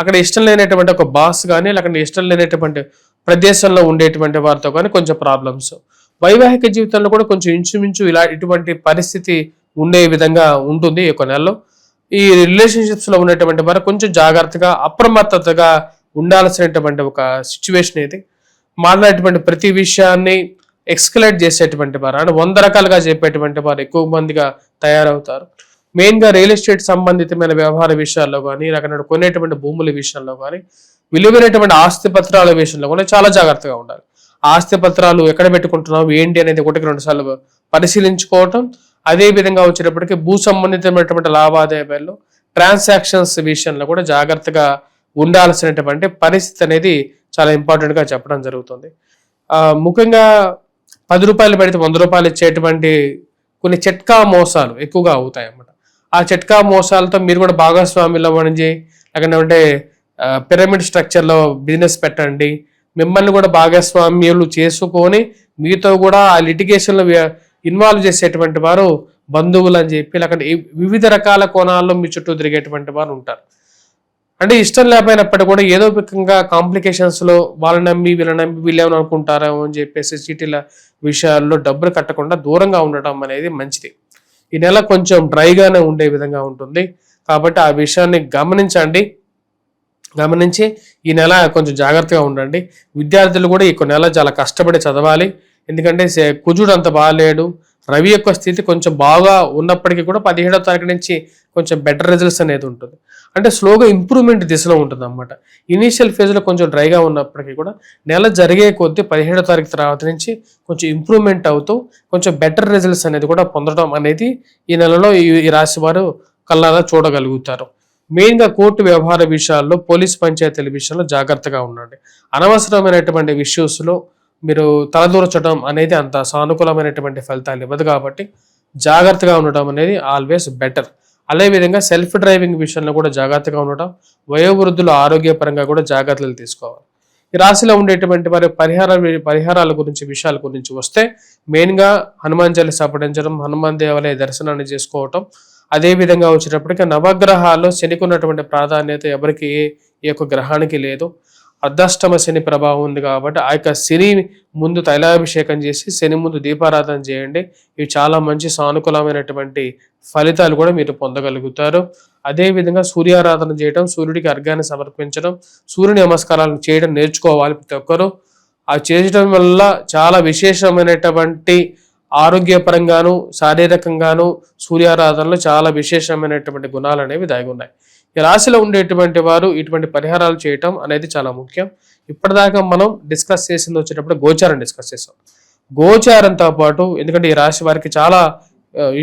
అక్కడ ఇష్టం లేనటువంటి ఒక బాస్ కానీ, లేకపోతే ఇష్టం లేనటువంటి ప్రదేశంలో ఉండేటువంటి వారితో కానీ కొంచెం ప్రాబ్లమ్స్. వైవాహిక జీవితంలో కూడా కొంచెం ఇంచుమించు ఇటువంటి పరిస్థితి ఉండే విధంగా ఉంటుంది ఈ యొక్క నెలలో. ఈ రిలేషన్షిప్స్ లో ఉన్నటువంటి వారు కొంచెం జాగ్రత్తగా, అప్రమత్తతగా ఉండాల్సినటువంటి ఒక సిచ్యువేషన్ ఇది. మాట్లాడేటువంటి ప్రతి విషయాన్ని ఎక్స్కలేట్ చేసేటువంటి వారు, అంటే 100 రకాలుగా చెప్పేటువంటి వారు ఎక్కువ మందిగా తయారవుతారు. మెయిన్ గా రియల్ ఎస్టేట్ సంబంధితమైన వ్యవహార విషయాల్లో కానీ, లేకపోతే కొనేటువంటి భూముల విషయంలో కానీ, విలువైనటువంటి ఆస్తి పత్రాల విషయంలో కూడా చాలా జాగ్రత్తగా ఉండాలి. ఆస్తి పత్రాలు ఎక్కడ పెట్టుకుంటున్నావు ఏంటి అనేది 1-2 సార్లు పరిశీలించుకోవటం. అదే విధంగా వచ్చేటప్పటికి భూ సంబంధితమైనటువంటి లావాదేవీల్లో, ట్రాన్సాక్షన్స్ విషయంలో కూడా జాగ్రత్తగా ఉండాల్సినటువంటి పరిస్థితి అనేది చాలా ఇంపార్టెంట్ గా చెప్పడం జరుగుతుంది. ముఖ్యంగా 10 రూపాయలు పెడితే 100 రూపాయలు ఇచ్చేటువంటి కొన్ని చిట్కా మోసాలు ఎక్కువగా అవుతాయి అన్నమాట. ఆ చిట్కా మోసాలతో మీరు కూడా భాగస్వామ్యంలో అవ్వండి, లేకపోతే పిరమిడ్ స్ట్రక్చర్ లో బిజినెస్ పెట్టండి. మిమ్మల్ని కూడా భాగస్వామ్యాలు చేసుకొని మీతో కూడా ఆ లిటిగేషన్ లో ఇన్వాల్వ్ చేసేటువంటి వారు బంధువులు అని చెప్పి, లేకపోతే వివిధ రకాల కోణాల్లో మీ చుట్టూ తిరిగేటువంటి వారు ఉంటారు. అంటే ఇష్టం లేకపోయినప్పటికీ కూడా ఏదో విధంగా కాంప్లికేషన్స్ లో వాళ్ళని నమ్మి వీళ్ళేమని అనుకుంటారేమో అని చెప్పేసి చీటీల విషయాల్లో డబ్బులు కట్టకుండా దూరంగా ఉండటం అనేది మంచిది. ఈ నెల కొంచెం డ్రైగానే ఉండే విధంగా ఉంటుంది కాబట్టి ఆ విషయాన్ని గమనించి ఈ నెల కొంచెం జాగ్రత్తగా ఉండండి. విద్యార్థులు కూడా ఈ నెల చాలా కష్టపడి చదవాలి. ఎందుకంటే కుజుడు అంత బాగాలేడు. రవి యొక్క స్థితి కొంచెం బాగా ఉన్నప్పటికీ కూడా 17వ తారీఖు నుంచి కొంచెం బెటర్ రిజల్ట్స్ అనేది ఉంటుంది. అంటే స్లోగా ఇంప్రూవ్మెంట్ దిశలో ఉంటుంది అన్నమాట. ఇనీషియల్ ఫేజ్లో కొంచెం డ్రైగా ఉన్నప్పటికీ కూడా నెల జరిగే కొద్దీ 17వ తారీఖు తర్వాత నుంచి కొంచెం ఇంప్రూవ్మెంట్ అవుతూ కొంచెం బెటర్ రిజల్ట్స్ అనేది కూడా పొందడం అనేది ఈ నెలలో ఈ రాశి వారు కళ్ళారా చూడగలుగుతారు. మెయిన్గా కోర్టు వ్యవహార విషయాల్లో, పోలీస్ పంచాయతీల విషయంలో జాగ్రత్తగా ఉండండి. అనవసరమైనటువంటి ఇష్యూస్లో మీరు తలదూర్చడం అనేది అంత సానుకూలమైనటువంటి ఫలితాలు ఇవ్వదు కాబట్టి జాగ్రత్తగా ఉండటం అనేది ఆల్వేస్ బెటర్. అదేవిధంగా సెల్ఫ్ డ్రైవింగ్ విషయంలో కూడా జాగ్రత్తగా ఉండటం, వయోవృద్ధుల ఆరోగ్యపరంగా కూడా జాగ్రత్తలు తీసుకోవాలి. ఈ రాశిలో ఉండేటువంటి వారి పరిహారాల గురించి విషయాల గురించి వస్తే మెయిన్గా హనుమాన్ చాలీసా పఠించడం, హనుమాన్ దేవాలయ దర్శనాన్ని చేసుకోవటం. అదేవిధంగా వచ్చేటప్పటికి నవగ్రహాల్లో శనికి ఉన్నటువంటి ప్రాధాన్యత ఎవరికి ఈ యొక్క గ్రహానికి లేదు. అర్ధాష్టమ శని ప్రభావం ఉంది కాబట్టి ఆ యొక్క శని ముందు తైలాభిషేకం చేసి శని ముందు దీపారాధన చేయండి. ఇవి చాలా మంచి సానుకూలమైనటువంటి ఫలితాలు కూడా మీరు పొందగలుగుతారు. అదేవిధంగా సూర్యారాధన చేయడం, సూర్యుడికి అర్ఘ్యాన్ని సమర్పించడం, సూర్య నమస్కారాలు చేయడం నేర్చుకోవాలి ప్రతి ఒక్కరూ. అవి చేయడం వల్ల చాలా విశేషమైనటువంటి ఆరోగ్యపరంగాను శారీరకంగాను సూర్యారాధనలో చాలా విశేషమైనటువంటి గుణాలు అనేవి దాగి ఉన్నాయి. ఈ రాశిలో ఉండేటువంటి వారు ఇటువంటి పరిహారాలు చేయటం అనేది చాలా ముఖ్యం. ఇప్పటిదాకా మనం డిస్కస్ చేసింది వచ్చేటప్పుడు గోచారం డిస్కస్ చేసాం. గోచారంతో పాటు ఎందుకంటే ఈ రాశి వారికి చాలా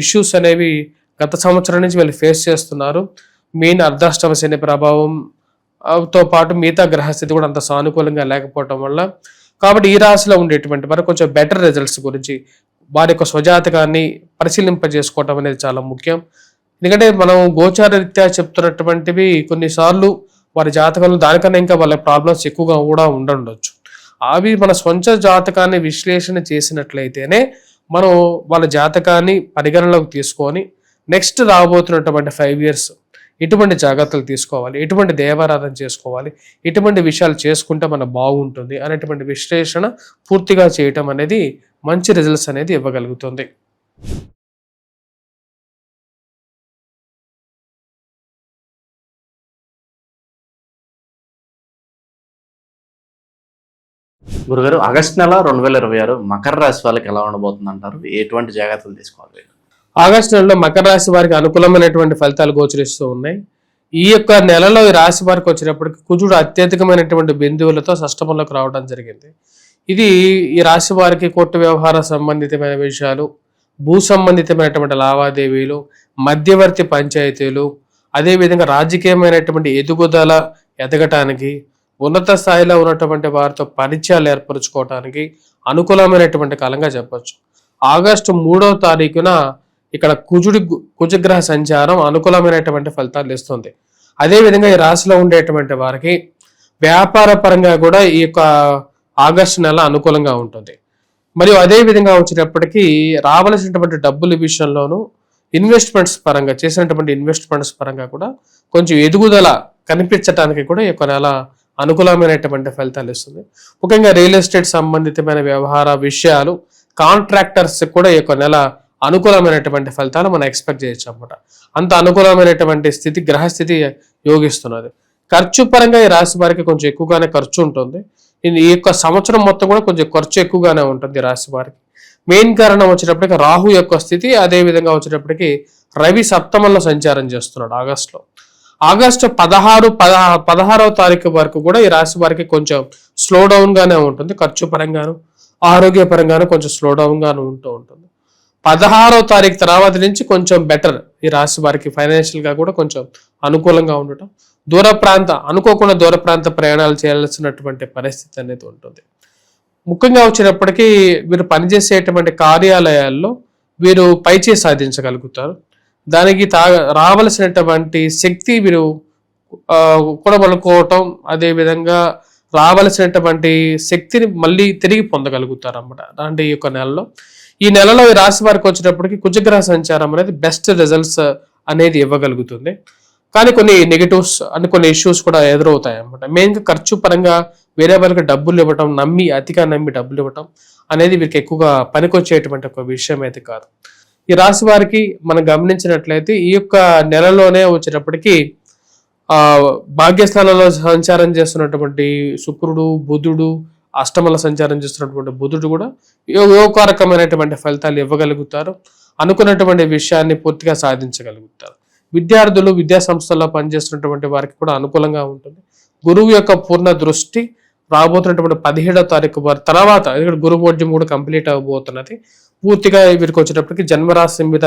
ఇష్యూస్ అనేవి గత సంవత్సరం నుంచి వీళ్ళు ఫేస్ చేస్తున్నారు. మెయిన్ అర్ధాష్టమ శని ప్రభావం తో పాటు మిగతా గ్రహస్థితి కూడా అంత సానుకూలంగా లేకపోవటం వల్ల, కాబట్టి ఈ రాశిలో ఉండేటువంటి వారు కొంచెం బెటర్ రిజల్ట్స్ గురించి వారి యొక్క స్వజాతకాన్ని పరిశీలింపజేసుకోవటం అనేది చాలా ముఖ్యం. ఎందుకంటే మనం గోచార రీత్యా చెప్తున్నటువంటివి కొన్నిసార్లు వారి జాతకంలో దానికన్నా ఇంకా వాళ్ళ ప్రాబ్లమ్స్ ఎక్కువగా కూడా ఉండొచ్చు. అవి మన సొంత జాతకాన్ని విశ్లేషణ చేసినట్లయితేనే మనం వాళ్ళ జాతకాన్ని పరిగణలోకి తీసుకొని నెక్స్ట్ రాబోతున్నటువంటి 5 years ఎటువంటి జాగ్రత్తలు తీసుకోవాలి, ఎటువంటి దేవారాధన చేసుకోవాలి, ఎటువంటి విషయాలు చేసుకుంటే మనకు బాగుంటుంది అనేటువంటి విశ్లేషణ పూర్తిగా చేయటం అనేది మంచి రిజల్ట్స్ అనేది ఇవ్వగలుగుతుంది. గురుగారు, ఆగస్టు నెల 2026 మకర రాశి వాళ్ళకి ఎలా ఉండబోతుంది అంటారు? ఎటువంటి జాగ్రత్తలు తీసుకోవాలి? ఆగస్టు నెలలో మకర రాశి వారికి అనుకూలమైనటువంటి ఫలితాలు గోచరిస్తూ ఉన్నాయి. ఈ యొక్క నెలలో ఈ రాశి వారికి వచ్చినప్పటికీ కుజుడు అత్యధికమైనటువంటి బిందువులతో షష్టమంలోకి రావడం జరిగింది. ఇది ఈ రాశి వారికి కోర్టు వ్యవహార సంబంధితమైన విషయాలు, భూ సంబంధితమైనటువంటి లావాదేవీలు, మధ్యవర్తి పంచాయతీలు, అదేవిధంగా రాజకీయమైనటువంటి ఎదుగుదల ఎదగటానికి, ఉన్నత స్థాయిలో ఉన్నటువంటి వారితో పరిచయాలు ఏర్పరచుకోవటానికి అనుకూలమైనటువంటి కాలంగా చెప్పొచ్చు. ఆగస్టు 3వ తారీఖున ఇక్కడ కుజగ్రహ సంచారం అనుకూలమైనటువంటి ఫలితాలు ఇస్తుంది. అదేవిధంగా ఈ రాశిలో ఉండేటువంటి వారికి వ్యాపార పరంగా కూడా ఈ యొక్క ఆగస్టు నెల అనుకూలంగా ఉంటుంది. మరియు అదే విధంగా వచ్చేటప్పటికీ రావలసినటువంటి డబ్బుల విషయంలోనూ ఇన్వెస్ట్మెంట్స్ పరంగా చేసినటువంటి ఇన్వెస్ట్మెంట్స్ పరంగా కూడా కొంచెం ఎదుగుదల కనిపించడానికి కూడా ఈ యొక్క నెల అనుకూలమైనటువంటి ఫలితాలు ఇస్తుంది. ముఖ్యంగా రియల్ ఎస్టేట్ సంబంధితమైన వ్యవహార విషయాలు, కాంట్రాక్టర్స్ కూడా ఈ యొక్క నెల అనుకూలమైనటువంటి ఫలితాలు మనం ఎక్స్పెక్ట్ చేయొచ్చు అన్నమాట. అంత అనుకూలమైనటువంటి స్థితి గ్రహస్థితి యోగిస్తున్నది. ఖర్చు పరంగా ఈ రాశి వారికి కొంచెం ఎక్కువగానే ఖర్చు ఉంటుంది. ఈ యొక్క సంవత్సరం మొత్తం కూడా కొంచెం ఖర్చు ఎక్కువగానే ఉంటుంది రాశి వారికి. మెయిన్ కారణం వచ్చేటప్పటికి రాహు యొక్క స్థితి, అదే విధంగా వచ్చేటప్పటికి రవి సప్తమంలో సంచారం చేస్తున్నాడు ఆగస్టులో. ఆగస్టు 16వ తారీఖు వరకు కూడా ఈ రాశి వారికి కొంచెం స్లో డౌన్ గానే ఉంటుంది. ఖర్చు పరంగాను ఆరోగ్య పరంగాను కొంచెం స్లో డౌన్ గాను ఉంటూ ఉంటుంది. 16వ తారీఖు తర్వాత నుంచి కొంచెం బెటర్ ఈ రాశి వారికి ఫైనాన్షియల్ గా కూడా కొంచెం అనుకూలంగా ఉండటం, అనుకోకుండా దూర ప్రాంత ప్రయాణాలు చేయాల్సినటువంటి పరిస్థితి అనేది ఉంటుంది. ముఖ్యంగా వచ్చినప్పటికీ వీరు పనిచేసేటువంటి కార్యాలయాల్లో వీరు పైచేయి సాధించగలుగుతారు. దానికి రావలసినటువంటి శక్తి వీరు కూడబలుకోవటం, అదే విధంగా రావలసినటువంటి శక్తిని మళ్ళీ తిరిగి పొందగలుగుతారు అన్నమాట. అంటే ఈ యొక్క నెలలో ఈ రాశి వారికి వచ్చేటప్పటికి కుజగ్రహ సంచారం అనేది బెస్ట్ రిజల్ట్స్ అనేది ఇవ్వగలుగుతుంది. కానీ కొన్ని నెగిటివ్స్ కొన్ని ఇష్యూస్ కూడా ఎదురవుతాయి అన్నమాట. మెయిన్గా ఖర్చు పరంగా వేరే వాళ్ళకి డబ్బులు ఇవ్వటం, అతిగా నమ్మి డబ్బులు ఇవ్వటం అనేది వీరికి ఎక్కువగా పనికొచ్చేటువంటి ఒక విషయం అయితే కాదు. ఈ రాశి వారికి మనం గమనించినట్లయితే ఈ యొక్క నెలలోనే వచ్చేటప్పటికి భాగ్యస్థానంలో సంచారం చేస్తున్నటువంటి శుక్రుడు, బుధుడు, అష్టమంలో సంచారం చేస్తున్నటువంటి బుధుడు కూడా యోగకారకమైనటువంటి ఫలితాలు ఇవ్వగలుగుతారు. అనుకున్నటువంటి విషయాన్ని పూర్తిగా సాధించగలుగుతారు. విద్యార్థులు విద్యా సంస్థల్లో పనిచేస్తున్నటువంటి వారికి కూడా అనుకూలంగా ఉంటుంది. గురువు యొక్క పూర్ణ దృష్టి రాబోతున్నటువంటి 17వ తారీఖు వారి తర్వాత, ఎందుకంటే గురు మోడ్యం కూడా కంప్లీట్ అవబోతున్నది, పూర్తిగా వీరికి వచ్చేటప్పటికి జన్మరాశి మీద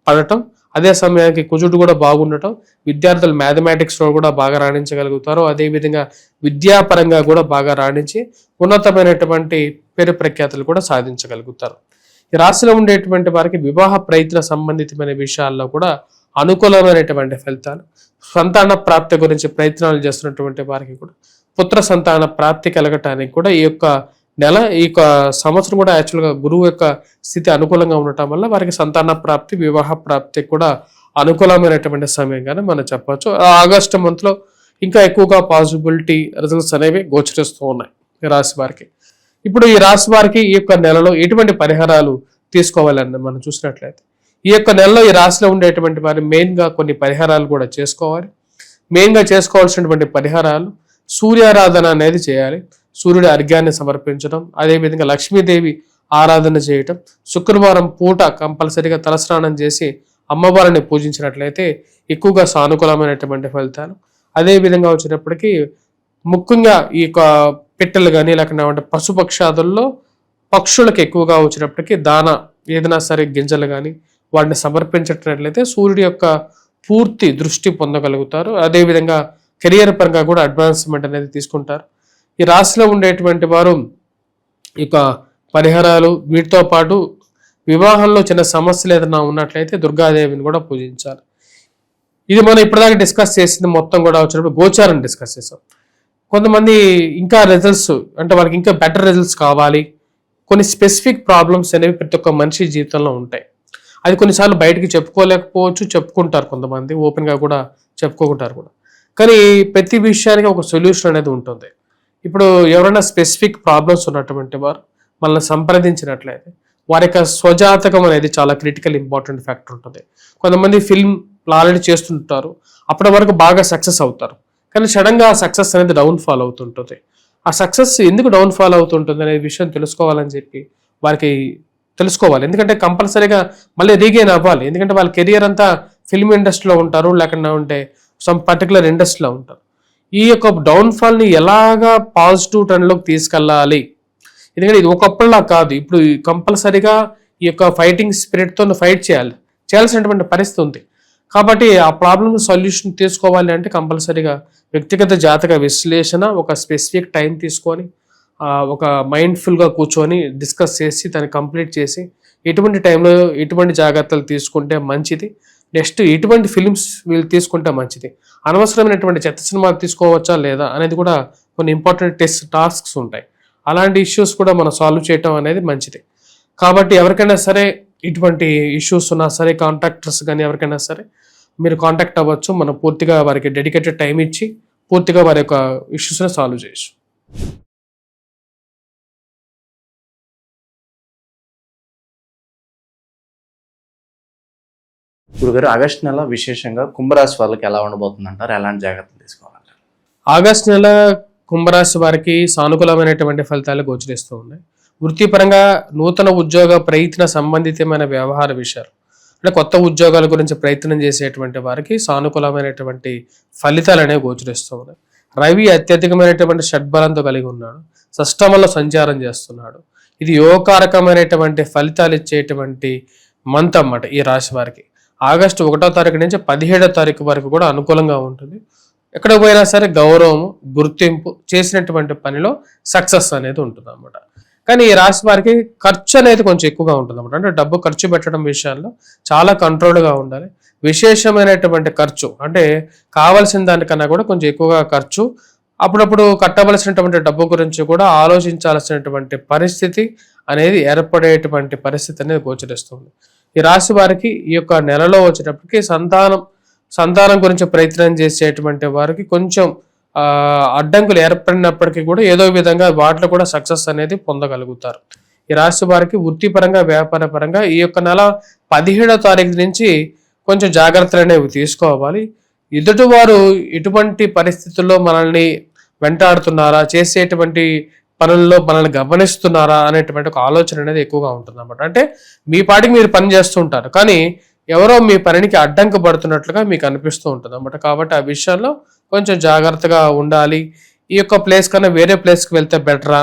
పడటం, అదే సమయానికి కుజుడు కూడా బాగుండటం, విద్యార్థులు మ్యాథమెటిక్స్ లో కూడా బాగా రాణించగలుగుతారు. అదేవిధంగా విద్యాపరంగా కూడా బాగా రాణించి ఉన్నతమైనటువంటి పేరు ప్రఖ్యాతులు కూడా సాధించగలుగుతారు. ఈ రాశిలో ఉండేటువంటి వారికి వివాహ ప్రయత్న సంబంధితమైన విషయాల్లో కూడా అనుకూలమైనటువంటి ఫలితాలు, సంతాన ప్రాప్తి గురించి ప్రయత్నాలు చేస్తున్నటువంటి వారికి కూడా పుత్ర సంతాన ప్రాప్తి కలగటానికి కూడా ఈ యొక్క నెల, ఈ యొక్క సంవత్సరం కూడా యాక్చువల్గా గురువు యొక్క స్థితి అనుకూలంగా ఉండటం వల్ల వారికి సంతాన ప్రాప్తి, వివాహ ప్రాప్తి కూడా అనుకూలమైనటువంటి సమయంగానే మనం చెప్పవచ్చు. ఆగస్టు మంత్లో ఇంకా ఎక్కువగా పాసిబిలిటీ రిజల్ట్స్ అనేవి గోచరిస్తూ ఉన్నాయి ఈ రాశి వారికి. ఇప్పుడు ఈ రాశి వారికి ఈ యొక్క నెలలో ఎటువంటి పరిహారాలు తీసుకోవాలని మనం చూసినట్లయితే, ఈ యొక్క నెలలో ఈ రాశిలో ఉండేటువంటి వారు మెయిన్గా కొన్ని పరిహారాలు కూడా చేసుకోవాలి. మెయిన్గా చేసుకోవాల్సినటువంటి పరిహారాలు, సూర్యారాధన అనేది చేయాలి. సూర్యుడి అర్ఘ్యాన్ని సమర్పించడం, అదేవిధంగా లక్ష్మీదేవి ఆరాధన చేయటం, శుక్రవారం పూట కంపల్సరీగా తలస్నానం చేసి అమ్మవారిని పూజించినట్లయితే ఎక్కువగా సానుకూలమైనటువంటి ఫలితాలు. అదేవిధంగా వచ్చేటప్పటికి ముఖ్యంగా ఈ యొక్క పిట్టలు కానీ లేకపోతే పశుపక్షాదుల్లో పక్షులకు ఎక్కువగా వచ్చినప్పటికీ దాన ఏదైనా సరే గింజలు కానీ వాటిని సమర్పించినట్లయితే సూర్యుడి యొక్క పూర్తి దృష్టి పొందగలుగుతారు. అదేవిధంగా కెరియర్ పరంగా కూడా అడ్వాన్స్మెంట్ అనేది తీసుకుంటారు. ఈ రాశిలో ఉండేటువంటి వారు ఇక పరిహారాలు, వీటితో పాటు వివాహంలో చిన్న సమస్యలు ఏదైనా ఉన్నట్లయితే దుర్గాదేవిని కూడా పూజించాలి. ఇది మనం ఇప్పటిదాకా డిస్కస్ చేసింది మొత్తం కూడా వచ్చినప్పుడు గోచారం డిస్కస్ చేసాం. కొంతమంది ఇంకా రిజల్ట్స్ అంటే వాళ్ళకి ఇంకా బెటర్ రిజల్ట్స్ కావాలి, కొన్ని స్పెసిఫిక్ ప్రాబ్లమ్స్ అనేవి ప్రతి ఒక్క మనిషి జీవితంలో ఉంటాయి. అది కొన్నిసార్లు బయటికి చెప్పుకోలేకపోవచ్చు, చెప్పుకుంటారు కొంతమంది, ఓపెన్గా కూడా చెప్పుకుంటారు కూడా. కానీ ప్రతి విషయానికి ఒక సొల్యూషన్ అనేది ఉంటుంది. ఇప్పుడు ఎవరైనా స్పెసిఫిక్ ప్రాబ్లమ్స్ ఉన్నటువంటి వారు మనల్ని సంప్రదించినట్లయితే వారి యొక్క స్వజాతకం అనేది చాలా క్రిటికల్ ఇంపార్టెంట్ ఫ్యాక్టర్ ఉంటుంది. కొంతమంది ఫిల్మ్ ఆల్రెడీ చేస్తుంటారు, అప్పటి వరకు బాగా సక్సెస్ అవుతారు, కానీ సడన్గా ఆ సక్సెస్ అనేది డౌన్ ఫాల్ అవుతుంటుంది. ఆ సక్సెస్ ఎందుకు డౌన్ ఫాల్ అవుతుంటుంది అనే విషయం తెలుసుకోవాలని చెప్పి వారికి తెలుసుకోవాలి. ఎందుకంటే కంపల్సరీగా మళ్ళీ రీగెయిన్ అవ్వాలి. ఎందుకంటే వాళ్ళ కెరియర్ అంతా ఫిల్మ్ ఇండస్ట్రీలో ఉంటారు, లేకుండా ఉంటే సమ్ పర్టికులర్ ఇండస్ట్రీలో ఉంటారు. ఈ యొక్క డౌన్ఫాల్ని ఎలాగా పాజిటివ్ ట్రెండ్లోకి తీసుకెళ్ళాలి, ఎందుకంటే ఇది ఒకప్పుడులా కాదు, ఇప్పుడు కంపల్సరీగా ఈ యొక్క ఫైటింగ్ స్పిరిట్తో ఫైట్ చేయాల్సినటువంటి పరిస్థితి ఉంది. కాబట్టి ఆ ప్రాబ్లమ్ సొల్యూషన్ తీసుకోవాలి అంటే కంపల్సరీగా వ్యక్తిగత జాతక విశ్లేషణ, ఒక స్పెసిఫిక్ టైం తీసుకొని ఒక మైండ్ఫుల్గా కూర్చొని డిస్కస్ చేసి దాన్ని కంప్లీట్ చేసి ఎటువంటి టైంలో ఎటువంటి జాగ్రత్తలు తీసుకుంటే మంచిది, నెక్స్ట్ ఎటువంటి ఫిలిమ్స్ వీళ్ళు తీసుకుంటే మంచిది, అనవసరమైనటువంటి చెత్త సినిమాలు తీసుకోవచ్చా లేదా అనేది కూడా కొన్ని ఇంపార్టెంట్ టాస్క్స్ ఉంటాయి. అలాంటి ఇష్యూస్ కూడా మనం సాల్వ్ చేయటం అనేది మంచిది. కాబట్టి ఎవరికైనా సరే ఇటువంటి ఇష్యూస్ ఉన్నా సరే, కాంట్రాక్టర్స్ కానీ ఎవరికైనా సరే మీరు కాంటాక్ట్ అవ్వచ్చు. మనం పూర్తిగా వారికి డెడికేటెడ్ టైం ఇచ్చి పూర్తిగా వారి యొక్క ఇష్యూస్ని సాల్వ్ చేయొచ్చు. గురుగారు, ఆగస్టు నెల విశేషంగా కుంభరాశి వాళ్ళకి ఎలా ఉండబోతుంది అంటారు? ఎలాంటి జాగ్రత్తలు తీసుకోవాలంటారు? ఆగస్టు నెల కుంభరాశి వారికి సానుకూలమైనటువంటి ఫలితాలు గోచరిస్తూ ఉన్నాయి. వృత్తిపరంగా నూతన ఉద్యోగ ప్రయత్న సంబంధితమైన వ్యవహార విషయాలు, అంటే కొత్త ఉద్యోగాల గురించి ప్రయత్నం చేసేటువంటి వారికి సానుకూలమైనటువంటి ఫలితాలు అనేవి గోచరిస్తూ ఉన్నాయి. రవి అత్యధికమైనటువంటి షడ్బలంతో కలిగి ఉన్నాడు, షష్టమంలో సంచారం చేస్తున్నాడు. ఇది యోగకారకమైనటువంటి ఫలితాలు ఇచ్చేటువంటి మంత్ అన్నమాట ఈ రాశి వారికి. ఆగస్టు 1వ తారీఖు నుంచి 17వ తారీఖు వరకు కూడా అనుకూలంగా ఉంటుంది. ఎక్కడ పోయినా సరే గౌరవం, గుర్తింపు, చేసినటువంటి పనిలో సక్సెస్ అనేది ఉంటుంది అన్నమాట. కానీ ఈ రాశి వారికి ఖర్చు అనేది కొంచెం ఎక్కువగా ఉంటుంది అన్నమాట. అంటే డబ్బు ఖర్చు పెట్టడం విషయాల్లో చాలా కంట్రోల్గా ఉండాలి. విశేషమైనటువంటి ఖర్చు అంటే కావలసిన దానికన్నా కూడా కొంచెం ఎక్కువగా ఖర్చు, అప్పుడప్పుడు కట్టవలసినటువంటి డబ్బు గురించి కూడా ఆలోచించాల్సినటువంటి పరిస్థితి అనేది ఏర్పడేటువంటి పరిస్థితి అనేది గోచరిస్తుంది. ఈ రాశి వారికి ఈ యొక్క నెలలో వచ్చేటప్పటికి సంతానం గురించి ప్రయత్నం చేసేటువంటి వారికి కొంచెం అడ్డంకులు ఏర్పడినప్పటికీ కూడా ఏదో విధంగా వాటిలో కూడా సక్సెస్ అనేది పొందగలుగుతారు. ఈ రాశి వారికి వృత్తిపరంగా, వ్యాపార పరంగా ఈ యొక్క నెల 17వ తారీఖు నుంచి కొంచెం జాగ్రత్తలు అనేవి తీసుకోవాలి. ఎదుటివారు ఎటువంటి పరిస్థితుల్లో మనల్ని వెంటాడుతున్నారా, చేసేటువంటి పనుల్లో మనల్ని గమనిస్తున్నారా అనేటువంటి ఒక ఆలోచన అనేది ఎక్కువగా ఉంటుంది అన్నమాట. అంటే మీ పాటికి మీరు పని చేస్తుంటారు, కానీ ఎవరో మీ పనికి అడ్డంకు పడుతున్నట్లుగా మీకు అనిపిస్తూ ఉంటుంది అన్నమాట. కాబట్టి ఆ విషయాల్లో కొంచెం జాగ్రత్తగా ఉండాలి. ఈ యొక్క ప్లేస్ కన్నా వేరే ప్లేస్కి వెళ్తే బెటరా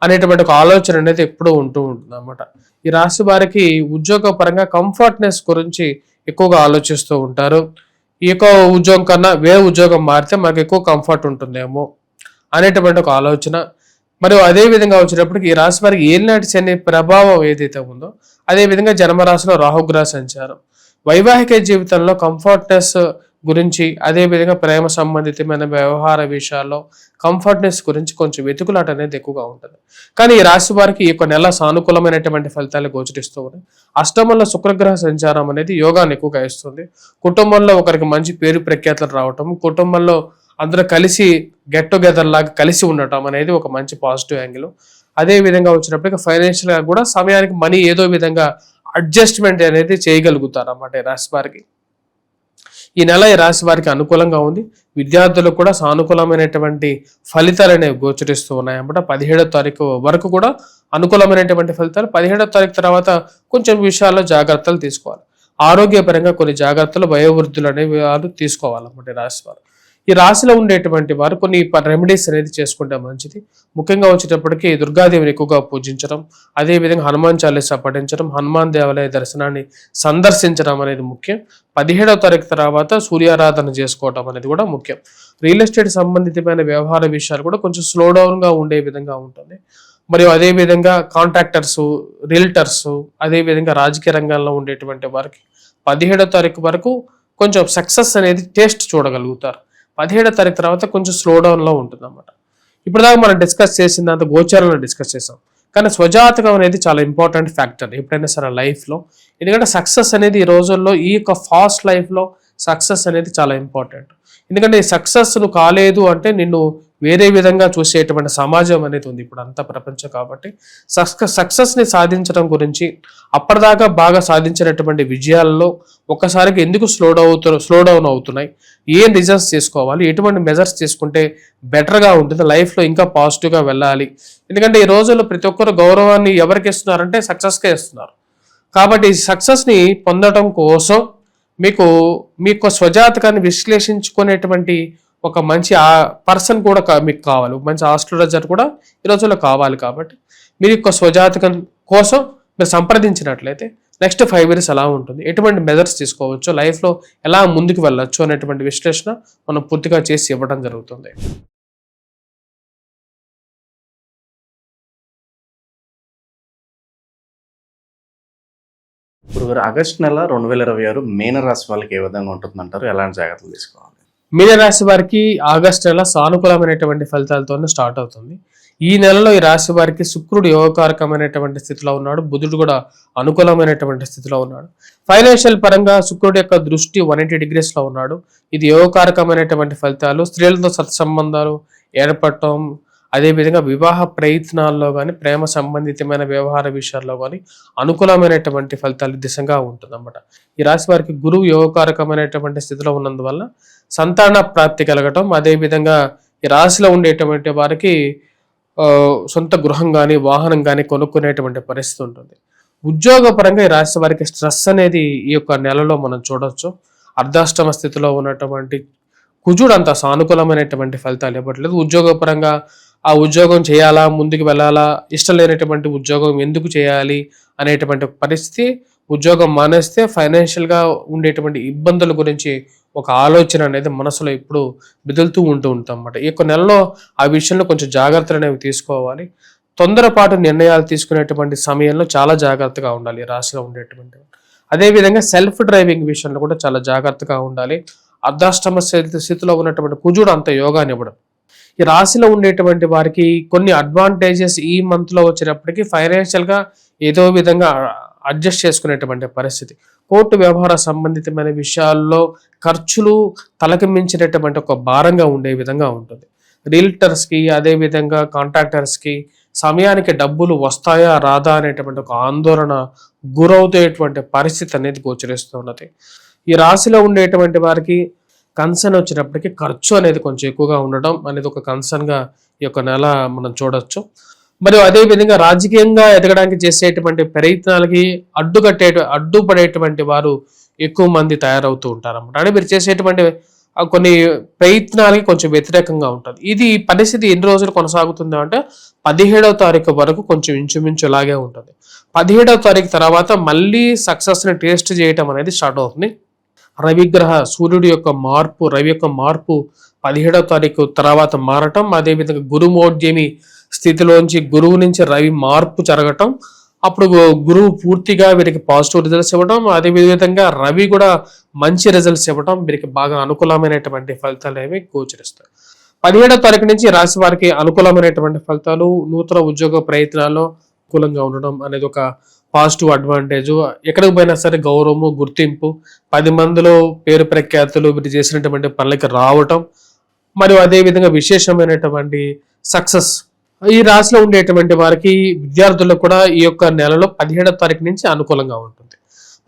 అనేటువంటి ఒక ఆలోచన అనేది ఎప్పుడూ ఉంటూ ఉంటుంది అన్నమాట. ఈ రాశి వారికి ఉద్యోగ పరంగా కంఫర్ట్నెస్ గురించి ఎక్కువగా ఆలోచిస్తూ ఉంటారు. ఈ యొక్క ఉద్యోగం కన్నా వేరే ఉద్యోగం మారితే మనకు ఎక్కువ కంఫర్ట్ ఉంటుందేమో అనేటువంటి ఒక ఆలోచన. మరియు అదే విధంగా వచ్చేటప్పటికి ఈ రాశి వారికి ఏలినాటి శని ప్రభావం ఏదైతే ఉందో అదేవిధంగా జన్మరాశిలో రాహుగ్రహ సంచారం వైవాహిక జీవితంలో కంఫర్ట్నెస్ గురించి, అదేవిధంగా ప్రేమ సంబంధితమైన వ్యవహార విషయాల్లో కంఫర్ట్నెస్ గురించి కొంచెం వెతుకులాట అనేది ఎక్కువగా ఉంటుంది. కానీ ఈ రాశి వారికి ఈ యొక్క నెల సానుకూలమైనటువంటి ఫలితాలు గోచరిస్తూ ఉన్నాయి. అష్టమంలో శుక్రగ్రహ సంచారం అనేది యోగాన్ని ఎక్కువగా ఇస్తుంది. కుటుంబంలో ఒకరికి మంచి పేరు ప్రఖ్యాతులు రావటం, కుటుంబంలో అందరూ కలిసి గెట్ టుగెదర్ లాగా కలిసి ఉండటం అనేది ఒక మంచి పాజిటివ్ యాంగిల్. అదే విధంగా వచ్చినప్పటికీ ఫైనాన్షియల్ గా కూడా సమయానికి మనీ ఏదో విధంగా అడ్జస్ట్మెంట్ అనేది చేయగలుగుతారు అన్నమాట ఈ రాశి వారికి. ఈ నెల ఈ రాశి వారికి అనుకూలంగా ఉంది. విద్యార్థులకు కూడా సానుకూలమైనటువంటి ఫలితాలు అనేవి గోచరిస్తూ ఉన్నాయి అన్నమాట. 17వ తారీఖు వరకు కూడా అనుకూలమైనటువంటి ఫలితాలు. 17వ తారీఖు తర్వాత కొంచెం విషయాల్లో జాగ్రత్తలు తీసుకోవాలి. ఆరోగ్యపరంగా కొన్ని జాగ్రత్తలు వయోవృద్ధులు అనేవి వాళ్ళు తీసుకోవాలన్నమాట ఈ రాశి వారు. ఈ రాశిలో ఉండేటువంటి వారు కొన్ని రెమెడీస్ అనేది చేసుకుంటే మంచిది. ముఖ్యంగా వచ్చేటప్పటికి దుర్గాదేవిని ఎక్కువగా పూజించడం, అదేవిధంగా హనుమాన్ చాలీసా పఠించడం, హనుమాన్ దేవాలయ దర్శనాన్ని సందర్శించడం అనేది ముఖ్యం. 17వ తారీఖు తర్వాత సూర్యారాధన చేసుకోవడం అనేది కూడా ముఖ్యం. రియల్ ఎస్టేట్ సంబంధితమైన వ్యవహార విషయాలు కూడా కొంచెం స్లో డౌన్గా ఉండే విధంగా ఉంటుంది. మరియు అదేవిధంగా కాంట్రాక్టర్స్, రియల్టర్స్, అదేవిధంగా రాజకీయ రంగంలో ఉండేటువంటి వారికి 17వ తారీఖు వరకు కొంచెం సక్సెస్ అనేది టేస్ట్ చూడగలుగుతారు. 17వ తారీఖు తర్వాత కొంచెం స్లో డౌన్లో ఉంటుంది అన్నమాట. ఇప్పటిదాకా మనం డిస్కస్ చేసిన దాంతో గోచారాలను డిస్కస్ చేసాం, కానీ స్వజాతకం అనేది చాలా ఇంపార్టెంట్ ఫ్యాక్టర్ ఎప్పుడైనా సరే లైఫ్లో. ఎందుకంటే సక్సెస్ అనేది ఈ రోజుల్లో ఈ యొక్క ఫాస్ట్ లైఫ్లో సక్సెస్ అనేది చాలా ఇంపార్టెంట్. ఎందుకంటే ఈ సక్సెస్ నువ్వు కాలేదు అంటే నిన్ను వేరే విధంగా చూసేటువంటి సమాజం అనేది ఉంది ఇప్పుడు అంతా ప్రపంచం. కాబట్టి సక్సెస్ని సాధించడం గురించి అప్పటిదాకా బాగా సాధించినటువంటి విజయాల్లో ఒక్కసారికి ఎందుకు స్లో డౌన్ అవుతున్నాయి, ఏం రిజల్ట్స్ తీసుకోవాలి, ఎటువంటి మెజర్స్ తీసుకుంటే బెటర్గా ఉంటుంది, లైఫ్లో ఇంకా పాజిటివ్గా వెళ్ళాలి. ఎందుకంటే ఈ రోజుల్లో ప్రతి ఒక్కరు గౌరవాన్ని ఎవరికి ఇస్తున్నారంటే సక్సెస్కే ఇస్తున్నారు. కాబట్టి ఈ సక్సెస్ని పొందడం కోసం మీకు మీ యొక్క స్వజాతకాన్ని విశ్లేషించుకునేటువంటి ఒక మంచి పర్సన్ కూడా మీకు కావాలి, మంచి ఆస్ట్రాలజర్ కూడా ఈ రోజుల్లో కావాలి. కాబట్టి మీరు యొక్క స్వజాతకం కోసం మీరు సంప్రదించినట్లయితే నెక్స్ట్ 5 years ఎలా ఉంటుంది, ఎటువంటి మెజర్స్ తీసుకోవచ్చు, లైఫ్లో ఎలా ముందుకు వెళ్ళొచ్చు అనేటువంటి విశ్లేషణ మనం పూర్తిగా చేసి ఇవ్వడం జరుగుతుంది. ఇప్పుడు ఆగస్టు నెల 2026 మీనరాశి వాళ్ళకి ఏ విధంగా ఉంటుందంటారు? ఎలాంటి జాగ్రత్తలు తీసుకోవాలి? మీనరాశి వారికి ఆగస్టు నెల సానుకూలమైనటువంటి ఫలితాలతోనే స్టార్ట్ అవుతుంది. ఈ నెలలో ఈ రాశి వారికి శుక్రుడు యోగకారకమైనటువంటి స్థితిలో ఉన్నాడు, బుధుడు కూడా అనుకూలమైనటువంటి స్థితిలో ఉన్నాడు. ఫైనాన్షియల్ పరంగా శుక్రుడు యొక్క దృష్టి 180 degrees లో ఉన్నాడు. ఇది యోగకారకమైనటువంటి ఫలితాలు. స్త్రీలతో సత్సంబంధాలు ఏర్పడటం, అదేవిధంగా వివాహ ప్రయత్నాల్లో కానీ ప్రేమ సంబంధితమైన వ్యవహార విషయాల్లో కానీ అనుకూలమైనటువంటి ఫలితాలు దిశగా ఉంటుందన్నమాట. ఈ రాశి వారికి గురువు యోగకారకమైనటువంటి స్థితిలో ఉన్నందువల్ల సంతాన ప్రాప్తి కలగటం, అదేవిధంగా ఈ రాశిలో ఉండేటువంటి వారికి సొంత గృహం కానీ వాహనం కానీ కొనుక్కునేటువంటి పరిస్థితి ఉంటుంది. ఉద్యోగపరంగా ఈ రాశి వారికి స్ట్రెస్ అనేది ఈ యొక్క నెలలో మనం చూడొచ్చు. అర్ధాష్టమ స్థితిలో ఉన్నటువంటి కుజుడు అంత సానుకూలమైనటువంటి ఫలితాలు ఇవ్వట్లేదు. ఉద్యోగపరంగా ఆ ఉద్యోగం చేయాలా, ముందుకు వెళ్ళాలా, ఇష్టం లేనటువంటి ఉద్యోగం ఎందుకు చేయాలి అనేటువంటి పరిస్థితి, ఉద్యోగం మానేస్తే ఫైనాన్షియల్గా ఉండేటువంటి ఇబ్బందుల గురించి ఒక ఆలోచన అనేది మనసులో ఇప్పుడు మెదులుతూ ఉంటాం అన్నమాట. ఈ యొక్క నెలలో ఆ విషయంలో కొంచెం జాగ్రత్తలు అనేవి తీసుకోవాలి. తొందరపాటు నిర్ణయాలు తీసుకునేటువంటి సమయంలో చాలా జాగ్రత్తగా ఉండాలి రాశిలో ఉండేటువంటి. అదేవిధంగా సెల్ఫ్ డ్రైవింగ్ విషయంలో కూడా చాలా జాగ్రత్తగా ఉండాలి. అర్ధాష్టమ స్థితిలో ఉన్నటువంటి కుజుడు అంత యోగాన్ని ఇవ్వడం. ఈ రాశిలో ఉండేటువంటి వారికి కొన్ని అడ్వాంటేజెస్ ఈ మంత్లో వచ్చేటప్పటికి ఫైనాన్షియల్గా ఏదో విధంగా అడ్జస్ట్ చేసుకునేటువంటి పరిస్థితి. కోర్టు వ్యవహార సంబంధితమైన విషయాల్లో ఖర్చులు తలకి మించినటువంటి ఒక భారంగా ఉండే విధంగా ఉంటుంది. రియల్టర్స్కి, అదేవిధంగా కాంట్రాక్టర్స్కి సమయానికి డబ్బులు వస్తాయా రాదా అనేటువంటి ఒక ఆందోళన గురవుతేటువంటి పరిస్థితి అనేది గోచరిస్తున్నది. ఈ రాశిలో ఉండేటువంటి వారికి కన్సర్న్ వచ్చినప్పటికీ ఖర్చు అనేది కొంచెం ఎక్కువగా ఉండడం అనేది ఒక కన్సర్న్గా ఈ యొక్క నెల మనం చూడొచ్చు. మరియు అదేవిధంగా రాజకీయంగా ఎదగడానికి చేసేటువంటి ప్రయత్నాలకి అడ్డుపడేటువంటి వారు ఎక్కువ మంది తయారవుతూ ఉంటారన్నమాట. అంటే మీరు చేసేటువంటి కొన్ని ప్రయత్నాలకి కొంచెం వ్యతిరేకంగా ఉంటుంది. ఇది పరిస్థితి ఎన్ని రోజులు కొనసాగుతుంది అంటే 17వ తారీఖు వరకు కొంచెం ఇంచుమించు ఇలాగే ఉంటుంది. 17వ తారీఖు తర్వాత మళ్ళీ సక్సెస్ని టేస్ట్ చేయటం అనేది స్టార్ట్ అవుతుంది. సూర్యుడి యొక్క మార్పు, రవి యొక్క మార్పు 17వ తారీఖు తర్వాత మారటం, అదేవిధంగా గురుమోద్యమి స్థితిలోంచి గురువు నుంచి రవి మార్పు జరగటం, అప్పుడు గురువు పూర్తిగా వీరికి పాజిటివ్ రిజల్ట్స్ ఇవ్వడం, అదేవిధంగా రవి కూడా మంచి రిజల్ట్స్ ఇవ్వడం వీరికి బాగా అనుకూలమైనటువంటి ఫలితాలు ఏవి గోచరిస్తాయి. 17వ తారీఖు నుంచి రాశి వారికి అనుకూలమైనటువంటి ఫలితాలు, నూతన ఉద్యోగ ప్రయత్నాల్లో అనుకూలంగా ఉండడం అనేది ఒక పాజిటివ్ అడ్వాంటేజ్. ఎక్కడికి పోయినా సరే గౌరవము, గుర్తింపు, 10 మందిలో పేరు ప్రఖ్యాతులు వీరు చేసినటువంటి పనులకి రావటం, మరియు అదేవిధంగా విశేషమైనటువంటి సక్సెస్. ఈ రాశిలో ఉండేటువంటి వారికి విద్యార్థులకు కూడా ఈ యొక్క నెలలో 17వ తారీఖు నుంచి అనుకూలంగా ఉంటుంది.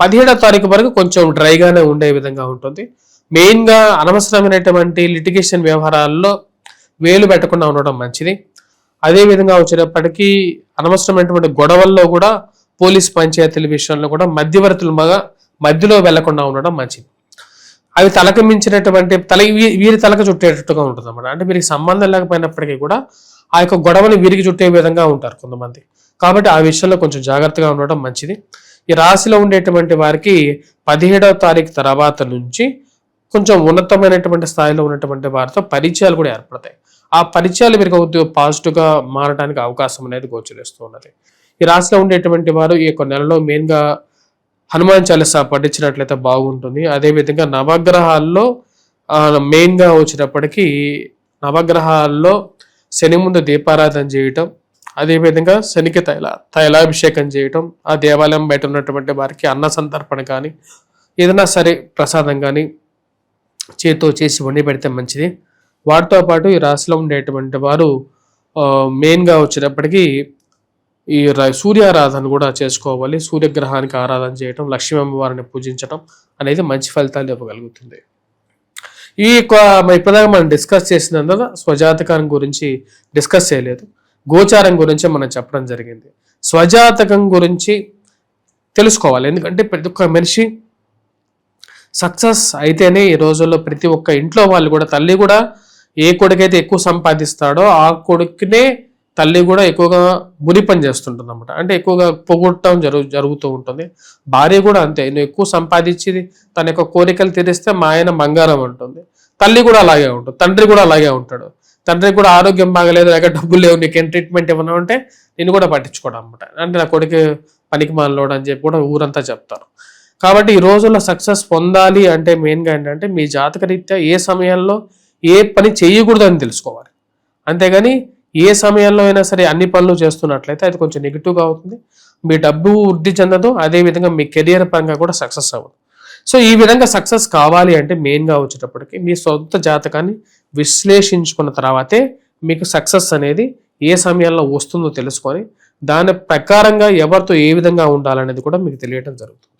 17వ తారీఖు వరకు కొంచెం డ్రైగానే ఉండే విధంగా ఉంటుంది. మెయిన్గా అనవసరమైనటువంటి లిటిగేషన్ వ్యవహారాల్లో వేలు పెట్టకుండా ఉండడం మంచిది. అదేవిధంగా వచ్చేటప్పటికీ అనవసరమైనటువంటి గొడవల్లో కూడా పోలీస్ పంచాయతీల విషయంలో కూడా మధ్యలో వెళ్లకుండా ఉండడం మంచిది. అవి తలకు మించినటువంటి వీరి తలకు చుట్టేటట్టుగా ఉంటుంది అన్నమాట. అంటే వీరికి సంబంధం లేకపోయినప్పటికీ కూడా ఆ యొక్క గొడవని వీరికి చుట్టే విధంగా ఉంటారు కొంతమంది. కాబట్టి ఆ విషయంలో కొంచెం జాగ్రత్తగా ఉండడం మంచిది. ఈ రాశిలో ఉండేటువంటి వారికి 17వ తారీఖు తర్వాత నుంచి కొంచెం ఉన్నతమైనటువంటి స్థాయిలో ఉన్నటువంటి వారితో పరిచయాలు కూడా ఏర్పడతాయి. ఆ పరిచయాలు వీరికి పాజిటివ్గా మారడానికి అవకాశం అనేది గోచరిస్తూ ఉన్నది. ఈ రాశిలో ఉండేటువంటి వారు ఈ యొక్క నెలలో మెయిన్గా హనుమాన్ చాలీసా పఠించినట్లయితే బాగుంటుంది. అదేవిధంగా నవగ్రహాల్లో మెయిన్గా వచ్చేటప్పటికీ నవగ్రహాల్లో శని ముందు దీపారాధన చేయటం, అదేవిధంగా శనికి తైలాభిషేకం చేయటం, ఆ దేవాలయం బయట ఉన్నటువంటి వారికి అన్న సంతర్పణ కానీ ఏదైనా సరే ప్రసాదం కానీ చేతితో చేసి వండి పెడితే మంచిది. వాటితో పాటు ఈ రాశిలో ఉండేటువంటి వారు మెయిన్గా వచ్చేటప్పటికీ ఈ సూర్యారాధన కూడా చేసుకోవాలి. సూర్యగ్రహానికి ఆరాధన చేయటం, లక్ష్మీ అమ్మవారిని పూజించడం అనేది మంచి ఫలితాలు ఇవ్వగలుగుతుంది. ఈ ఇప్పటిదాకా మనం డిస్కస్ చేసినందున స్వజాతకం గురించి డిస్కస్ చేయలేదు, గోచారం గురించి మనం చెప్పడం జరిగింది. స్వజాతకం గురించి తెలుసుకోవాలి, ఎందుకంటే ప్రతి ఒక్క మనిషి సక్సెస్ అయితేనే ఈ రోజుల్లో ప్రతి ఒక్క ఇంట్లో వాళ్ళు కూడా, తల్లి కూడా ఏ కొడుకైతే ఎక్కువ సంపాదిస్తాడో ఆ కొడుకునే తల్లి కూడా ఎక్కువగా ముని పని చేస్తుంటుంది అనమాట. అంటే ఎక్కువగా పొగొట్టడం జరుగుతూ ఉంటుంది. భార్య కూడా అంతే, నువ్వు ఎక్కువ సంపాదించి తన యొక్క కోరికలు తీరిస్తే మా ఆయన బంగారం అంటుంది. తల్లి కూడా అలాగే ఉంటుంది, తండ్రి కూడా అలాగే ఉంటాడు. తండ్రికి కూడా ఆరోగ్యం బాగలేదు, లేక డబ్బులు లేవు, నీకేం ట్రీట్మెంట్ ఇవ్వను అంటే నేను కూడా పట్టించుకోవడం అనమాట. అంటే నా కొడుకు పనికి మాలోడు అని చెప్పి కూడా ఊరంతా చెప్తారు. కాబట్టి ఈ రోజుల్లో సక్సెస్ పొందాలి అంటే మెయిన్గా ఏంటంటే మీ జాతక రీత్యా ఏ సమయంలో ఏ పని చేయకూడదు అని తెలుసుకోవాలి. అంతేగాని ఏ సమయంలో అయినా సరే అన్ని పనులు చేస్తున్నట్లయితే అది కొంచెం నెగిటివ్గా అవుతుంది. మీ డబ్బు వృద్ధి చెందదు, అదేవిధంగా మీ కెరియర్ పరంగా కూడా సక్సెస్ అవ్వదు. సో ఈ విధంగా సక్సెస్ కావాలి అంటే మెయిన్గా వచ్చేటప్పటికి మీ సొంత జాతకాన్ని విశ్లేషించుకున్న తర్వాతే మీకు సక్సెస్ అనేది ఏ సమయంలో వస్తుందో తెలుసుకొని దాని ప్రకారంగా ఎవరితో ఏ విధంగా ఉండాలనేది కూడా మీకు తెలియటం జరుగుతుంది.